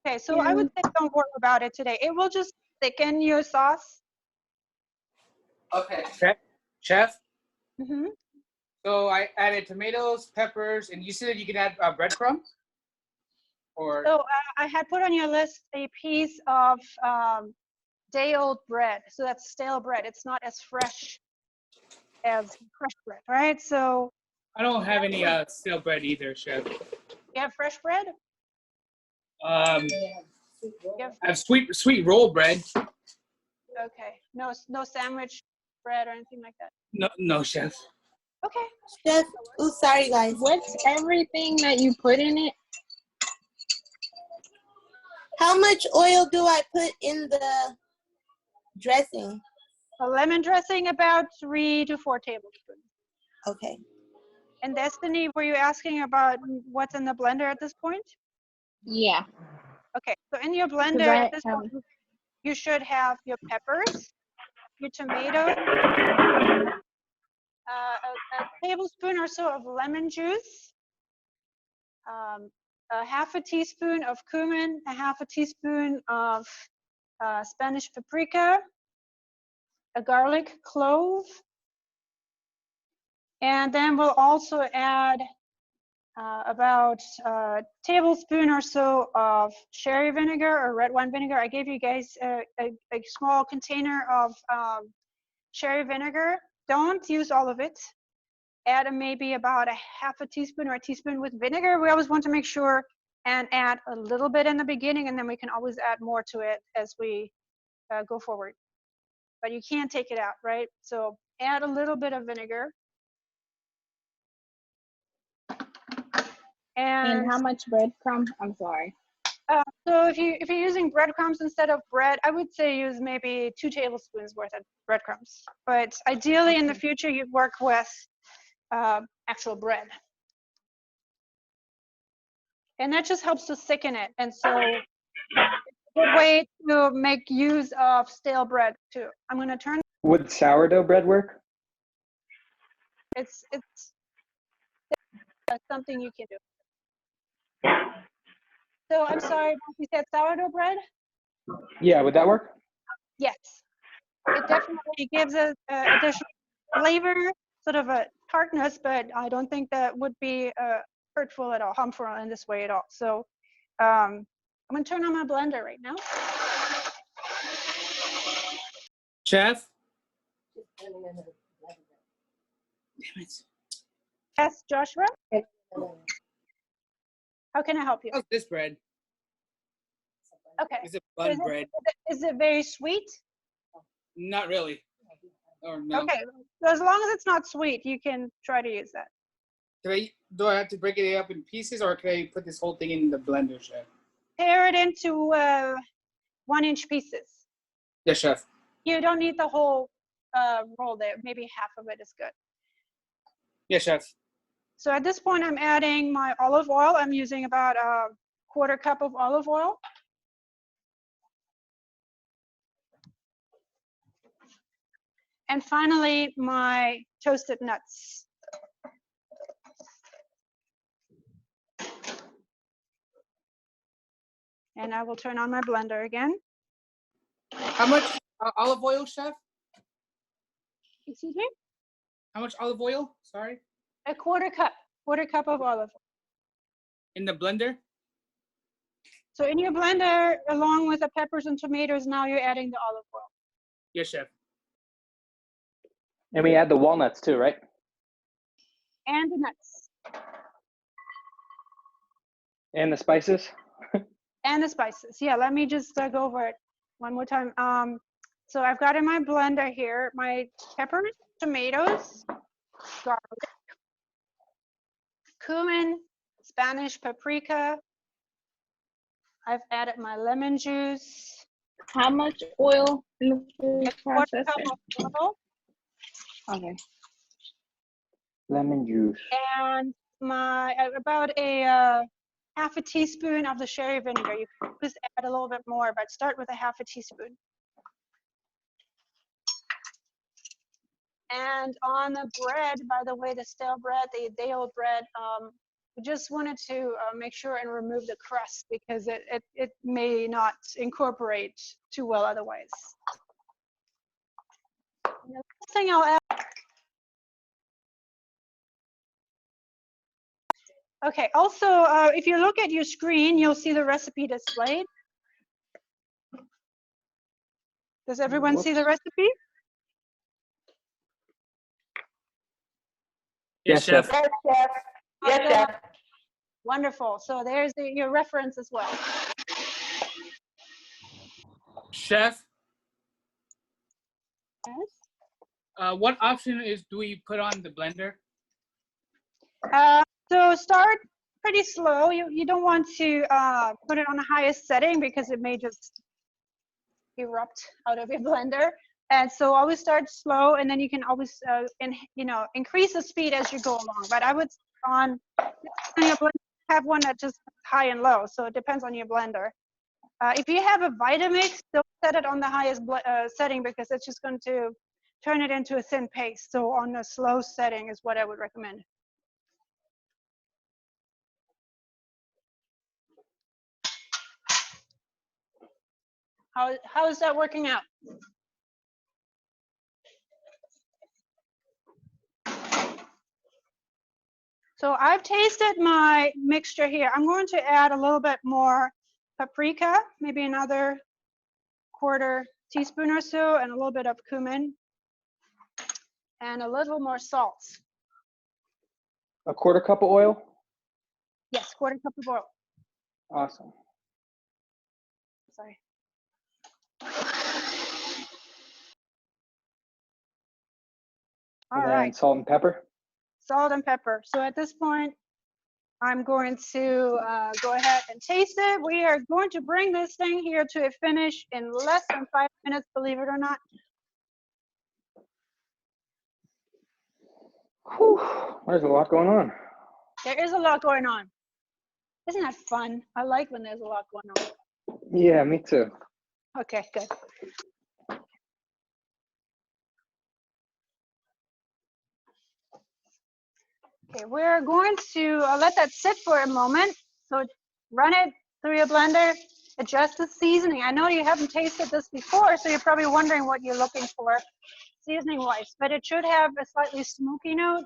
Okay, so I would say don't worry about it today. It will just thicken your sauce. Okay. Chef, Mm-hmm. so I added tomatoes, peppers, and you said that you can add breadcrumbs? Or So I had put on your list a piece of day-old bread. So that's stale bread. It's not as fresh as fresh bread, right? So I don't have any stale bread either, Chef. you have fresh bread? I have sweet roll bread. Okay. No sandwich bread or anything like that. No, Chef. Okay. Chef, oh, sorry guys. What's everything that you put in it? How much oil do I put in the dressing? A lemon dressing, about 3 to 4 tablespoons. Okay. And Destiny, were you asking about what's in the blender at this point? Yeah. Okay, so in your blender at this point, you should have your peppers, your tomatoes, a tablespoon or so of lemon juice, a half a teaspoon of cumin, a half a teaspoon of Spanish paprika, a garlic clove, and then we'll also add about a tablespoon or so of sherry vinegar or red wine vinegar. I gave you guys a small container of sherry vinegar. Don't use all of it. Add maybe about a half a teaspoon or a teaspoon with vinegar. We always want to make sure and add a little bit in the beginning, and then we can always add more to it as we go forward. But you can't take it out, right? So add a little bit of vinegar. And how much breadcrumb? I'm sorry. So if you're using breadcrumbs instead of bread, I would say use maybe 2 tablespoons worth of breadcrumbs. But ideally in the future, you'd work with actual bread. And that just helps to thicken it. And so it's a good way to make use of stale bread too. I'm gonna turn. Would sourdough bread work? It's something you can do. So I'm sorry, you said sourdough bread? Yeah, would that work? Yes. It definitely gives us additional flavor, sort of a tartness, but I don't think that would be hurtful at all, harmful in this way at all. So I'm gonna turn on my blender right now. Chef? Yes, Joshua? How can I help you? How's this bread? Okay. Is it So bun bread? is it very sweet? Not really. Or no. Okay. So as long as it's not sweet, you can try to use that. Do I have to break it up in pieces, or can I put this whole thing in the blender, chef? Tear it into 1-inch pieces. Yes, chef. You don't need the whole roll there. Maybe half of it is good. Yes, chef. So at this point, I'm adding my olive oil. I'm using about a 1/4 cup of olive oil. And finally, my toasted nuts. And I will turn on my blender again. How much olive oil, chef? Excuse me? How much olive oil? Sorry. A 1/4 cup. 1/4 cup of olive oil. In the blender? So in your blender, along with the peppers and tomatoes, now you're adding the olive oil. Yes, chef. And we add the walnuts too, right? And the nuts. And the spices? And the spices. Yeah, let me just go over it one more time. So I've got in my blender here my peppers, tomatoes, garlic, cumin, Spanish paprika. I've added my lemon juice. How much oil in the food 1/4 processor? cup of oil. Okay. Lemon juice. And my about a 1/2 teaspoon of the sherry vinegar. You can just add a little bit more, but start with a 1/2 teaspoon. And on the bread, by the way, the stale bread, the day-old bread, we just wanted to make sure and remove the crust because it may not incorporate too well otherwise. And the last thing I'll add. Okay, also, if you look at your screen, you'll see the recipe displayed. Does everyone see the recipe? Yes, chef. Yes, chef. Yes, chef. Wonderful. So there's your reference as well. Chef, Yes. what option do we put on the blender? So start pretty slow. You don't want to put it on the highest setting because it may just erupt out of your blender. And so always start slow, and then you can always increase the speed as you go along. But I would have one that just high and low. So it depends on your blender. If you have a Vitamix, don't set it on the highest setting because it's just going to turn it into a thin paste. So on the slow setting is what I would recommend. How is that working out? So I've tasted my mixture here. I'm going to add a little bit more paprika, maybe another 1/4 teaspoon or so, and a little bit of cumin, and a little more salt. A 1/4 cup of oil? Yes, 1/4 cup of oil. Awesome. Sorry. All And right. then salt and pepper? Salt and pepper. So at this point, I'm going to go ahead and taste it. We are going to bring this thing here to a finish in less than 5 minutes, believe it or not. Whew, there's a lot going on. There is a lot going on. Isn't that fun? I like when there's a lot going on. Yeah, me too. Okay, good. Okay, we're going to let that sit for a moment. So run it through your blender, adjust the seasoning. I know you haven't tasted this before, so you're probably wondering what you're looking for seasoning-wise, but it should have a slightly smoky note.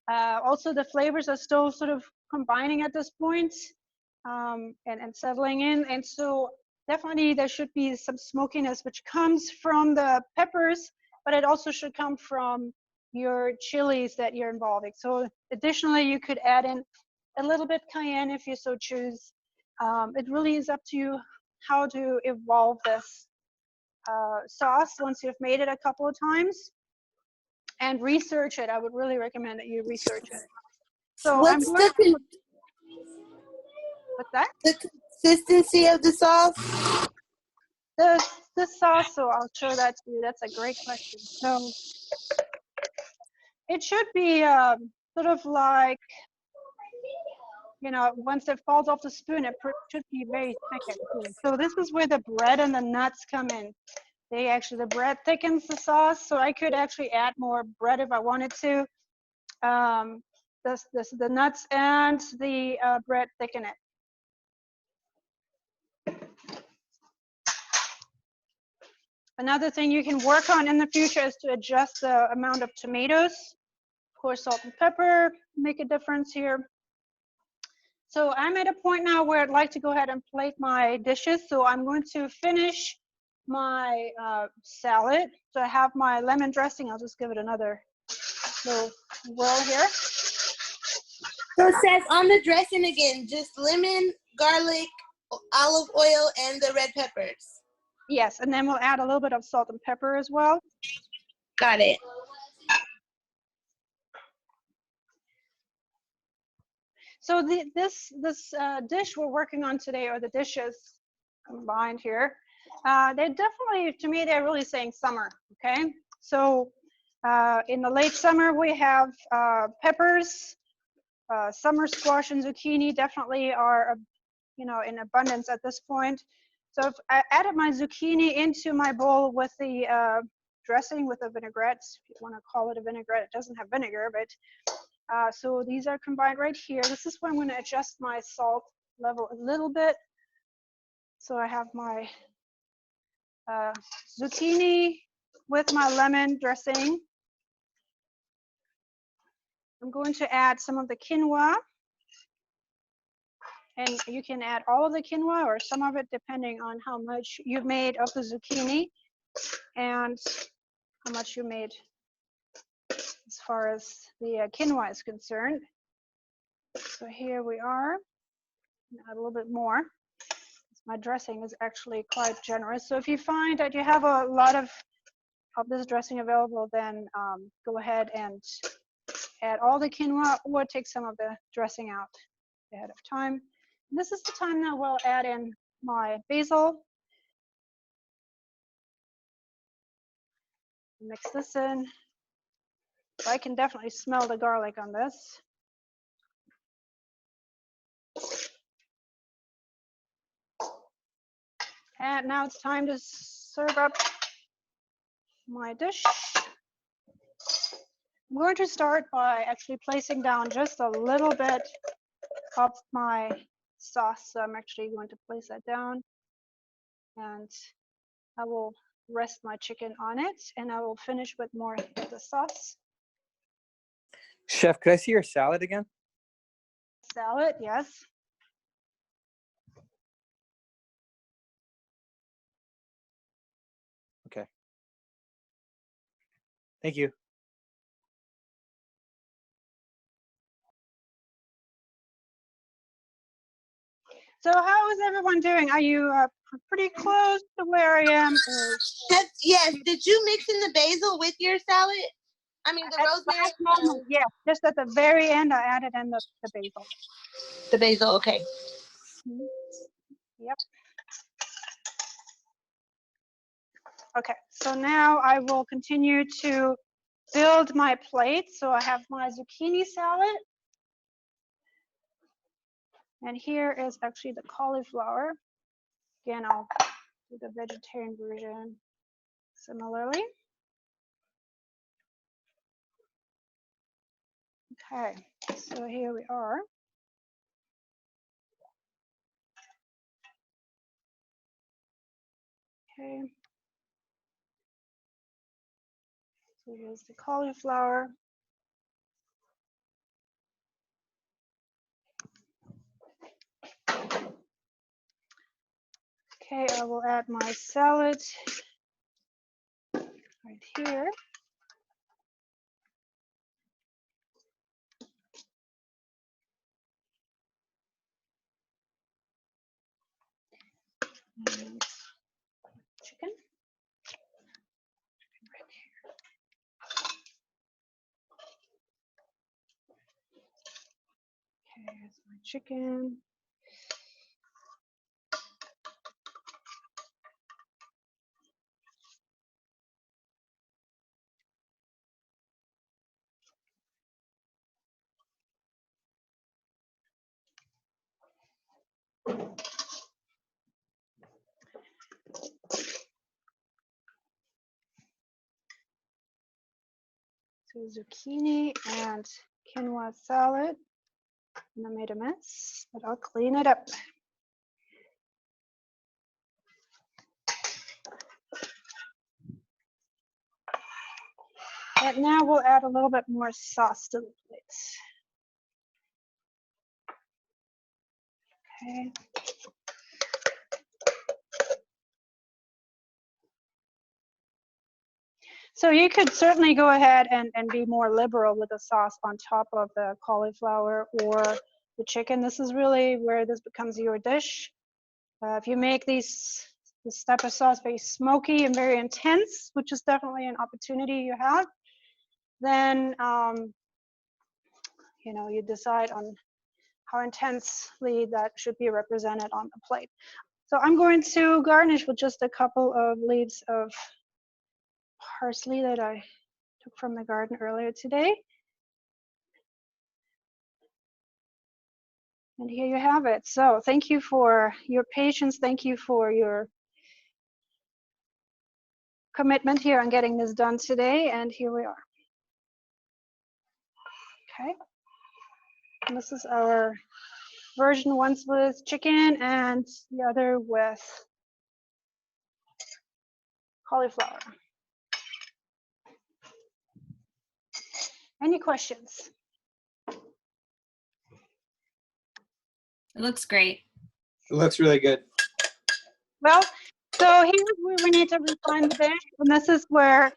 Also, the flavors are still sort of combining at this point and settling in. And so definitely there should be some smokiness, which comes from the peppers, but it also should come from your chilies that you're involving. So additionally, you could add in a little bit cayenne if you so choose. It really is up to you how to evolve this sauce once you've made it a couple of times. And research it. I would really recommend that you research it. So What's I'm going to, what's that? the consistency of the sauce? The sauce, so I'll show that to you. That's a great question. So it should be sort of like, you know, once it falls off the spoon, it should be very thick and cool. So this is where the bread and the nuts come in. The bread thickens the sauce, so I could actually add more bread if I wanted to. The nuts and the bread thicken it. Another thing you can work on in the future is to adjust the amount of tomatoes. Of course, salt and pepper make a difference here. So I'm at a point now where I'd like to go ahead and plate my dishes. So I'm going to finish my salad. So I have my lemon dressing. I'll just give it another little whirl here. So it says on the dressing again, just lemon, garlic, olive oil, and the red peppers. Yes, and then we'll add a little bit of salt and pepper as well. Got it. So this dish we're working on today, or the dishes combined here, they're definitely, to me, they're really saying summer, okay? So in the late summer, we have peppers, summer squash and zucchini definitely are, you know, in abundance at this point. So if I added my zucchini into my bowl with the dressing, with a vinaigrette, if you want to call it a vinaigrette, it doesn't have vinegar, but so these are combined right here. This is where I'm going to adjust my salt level a little bit. So I have my zucchini with my lemon dressing. I'm going to add some of the quinoa. And you can add all of the quinoa or some of it depending on how much you've made of the zucchini and how much you made as far as the quinoa is concerned. So here we are. Add a little bit more. My dressing is actually quite generous. So if you find that you have a lot of this dressing available, then go ahead and add all the quinoa or take some of the dressing out ahead of time. And this is the time that we'll add in my basil. Mix this in. I can definitely smell the garlic on this. And now it's time to serve up my dish. I'm going to start by actually placing down just a little bit of my sauce. So I'm actually going to place that down and I will rest my chicken on it and I will finish with more of the sauce. Chef, could I see your salad again? Salad, yes. Okay. Thank you. So how is everyone doing? Are you pretty close to where I am? Yes, did you mix in the basil with your salad? I mean, the rosemary? Yeah, just at the very end, I added in the basil. The basil, okay. Mm-hmm. Yep. Okay, so now I will continue to build my plate. So I have my zucchini salad. And here is actually the cauliflower. Again, I'll do the vegetarian version similarly. Okay, so here we are. Okay. So here's the cauliflower. Okay, I will add my salad right here. And chicken. Okay, here's my chicken. So zucchini and quinoa salad. And I made a mess, but I'll clean it up. And now we'll add a little bit more sauce to the plate. Okay. So you could certainly go ahead and be more liberal with the sauce on top of the cauliflower or the chicken. This is really where this becomes your dish. If you make this type of sauce very smoky and very intense, which is definitely an opportunity you have, then you know, you decide on how intensely that should be represented on the plate. So I'm going to garnish with just a couple of leaves of parsley that I took from the garden earlier today. And here you have it. So thank you for your patience. Thank you for your commitment here on getting this done today. And here we are. Okay. And this is our version, once with chicken and the other with cauliflower. Any questions? It looks great. It looks really good. Well, so here's where we need to refine the dish. And this is where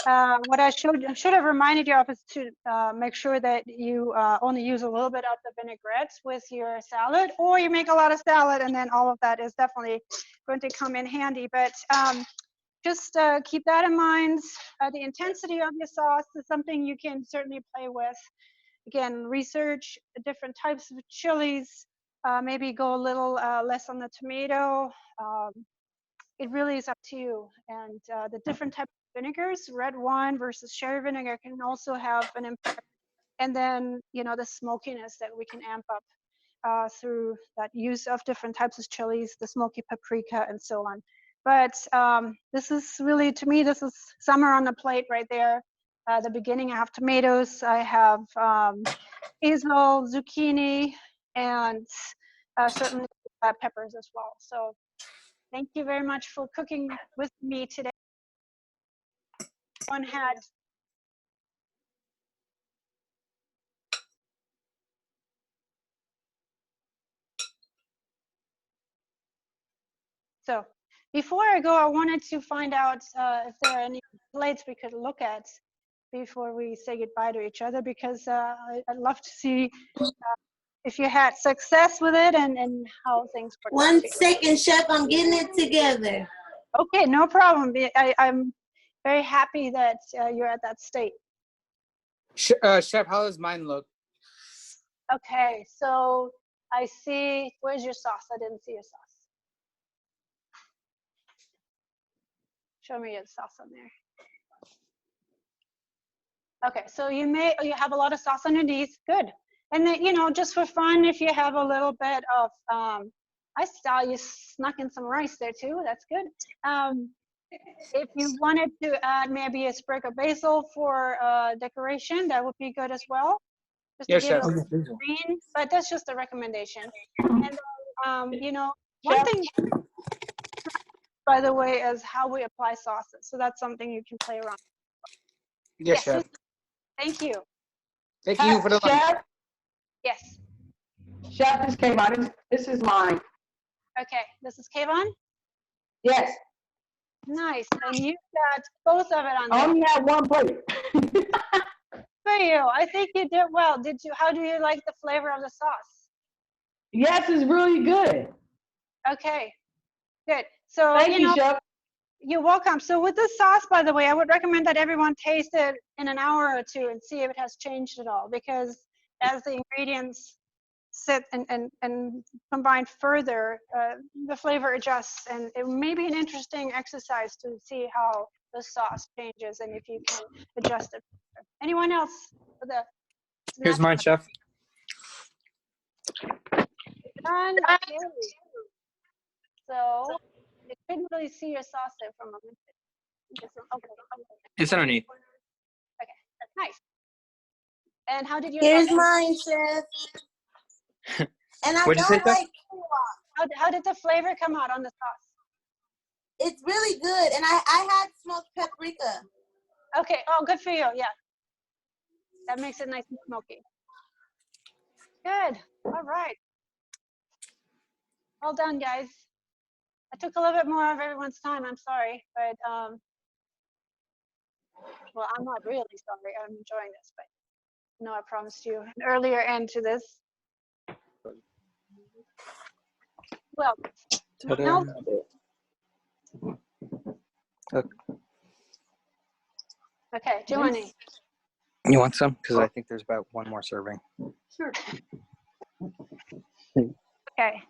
what I should have reminded you of is to make sure that you only use a little bit of the vinaigrette with your salad, or you make a lot of salad and then all of that is definitely going to come in handy. But just keep that in mind. The intensity of your sauce is something you can certainly play with. Again, research different types of chilies. Maybe go a little less on the tomato. It really is up to you. And the different types of vinegars, red wine versus sherry vinegar, can also have an impact. And then, you know, the smokiness that we can amp up through that use of different types of chilies, the smoky paprika, and so on. But this is really, to me, this is summer on the plate right there. The beginning, I have tomatoes, I have basil, zucchini, and certainly peppers as well. So thank you very much for cooking with me today. One had so before I go, I wanted to find out if there are any plates we could look at before we say goodbye to each other, because I'd love to see if you had success with it and how things work. 1 second, Chef, I'm getting it together. Okay, no problem. I'm very happy that you're at that state. Chef, how does mine look? Okay, so I see, where's your sauce? I didn't see your sauce. Show me your sauce on there. Okay, so you have a lot of sauce underneath, good. And then, you know, just for fun, if you have a little bit of, I saw you snuck in some rice there too, that's good. If you wanted to add maybe a sprig of basil for decoration, that would be good as well. Just to give it green, but that's just a recommendation. And you know, one thing, by the way, is how we apply sauces. So that's something you can play around. Yes, Chef. Thank you. Thank you for the Chef, Yes. Chef, this came out. This is mine. Okay, this is Kayvon? Yes. Nice, and you got both of it on I there. only have one plate. For you, I think you did well. Did you? How do you like the flavor of the sauce? Yes, it's really good. Okay, Good. So, Thank you, know, Chef. you're welcome. So with this sauce, by the way, I would recommend that everyone taste it in an hour or two and see if it has changed at all, because as the ingredients sit and combine further, the flavor adjusts, and it may be an interesting exercise to see how the sauce changes and if you can adjust it. Anyone else for the Here's mine, Chef. done? Okay. So I couldn't really see your sauce there for a moment. Okay. It's underneath. Okay. Nice. And how did you? Here's mine, Chef. And I What'd you say, don't Chef? like quinoa. How did the flavor come out on the sauce? It's really good. And I had smoked paprika. Okay. Oh, good for you. Yeah. That makes it nice and smoky. Good. All right. Well done, guys. I took a little bit more of everyone's time. I'm sorry, but well, I'm not really sorry. I'm enjoying this, but no, I promised you an earlier end to this. Well, Ta-da. no. Okay, Giovanni. You want some? Because I think there's about one more serving. Sure. Okay.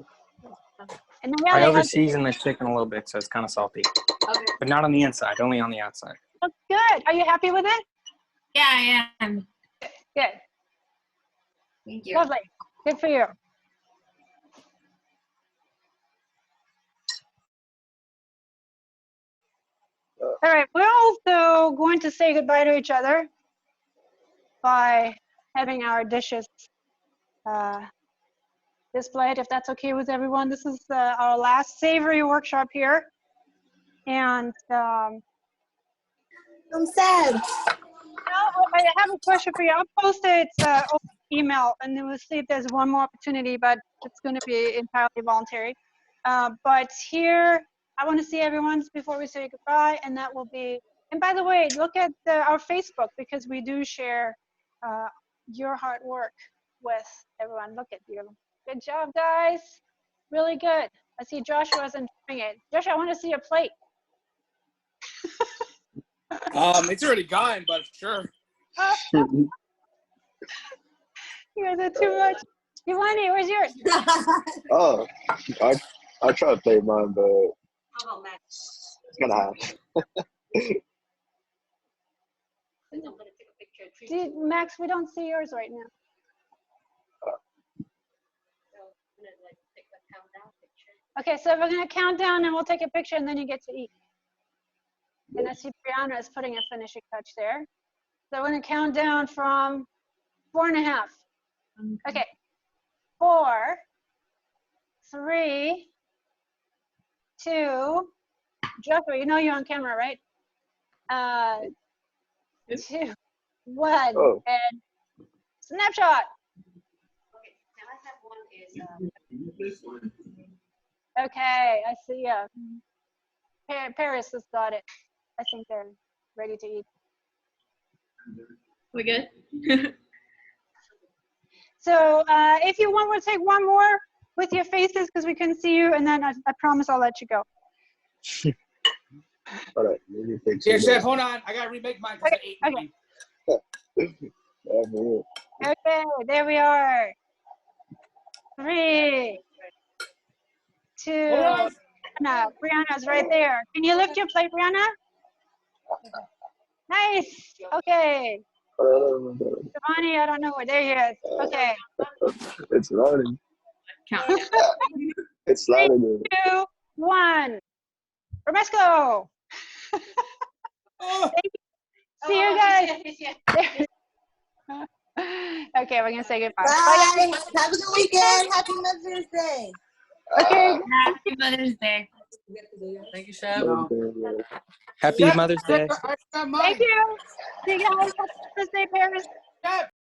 And then I yeah, over season the chicken a little bit, so it's kind of salty. Okay. But not on the inside, only on the outside. Oh, good. Are you happy with it? Yeah, I am. Good. Thank you. Lovely. Good for you. All right, we're also going to say goodbye to each other by having our dishes displayed, if that's okay with everyone. This is our last savory workshop here. And I'm sad. I have a question for you. I'll post it over email, and then we'll see if there's one more opportunity, but it's going to be entirely voluntary. But here, I want to see everyone's before we say goodbye, and that will be, and by the way, look at our Facebook, because we do share your hard work with everyone. Look at you. Good job, guys. Really good. I see Joshua's enjoying it. Joshua, I want to see your plate. It's already gone, but sure. You guys are too much. Giovanni, where's yours? Oh, I try to play mine, but it's gonna happen. Max, we don't see yours right now. Okay, so we're gonna count down and we'll take a picture and then you get to eat. And I see Brianna is putting a finishing touch there. So we're gonna count down from 4.5. Okay, 4, 3, 2, Joshua, you know you're on camera, right? 2, 1, Oh. and snapshot. Okay, I see ya. Paris has got it. I think they're ready to eat. We good? So if you want, we'll take one more with your faces because we couldn't see you, and then I promise I'll let you go. All right, maybe fix Here, it. Chef, hold on. I gotta remake mine because I ate mine. Okay, there we are. 3, 2, Brianna's right there. Can you lift your plate, Brianna? Nice. Okay. Giovanni, I don't know where. There he is. Okay. It's loading. Count. It's loading. 2, 1. Romesco. Thank you. See you guys. Okay, we're gonna say goodbye. Bye. Have a good weekend. Happy Mother's Day. Okay. Happy Mother's Day. Thank you, Chef. Happy Mother's Day. I got mine. Thank you. See you guys. Happy Mother's Day, Paris. Chef.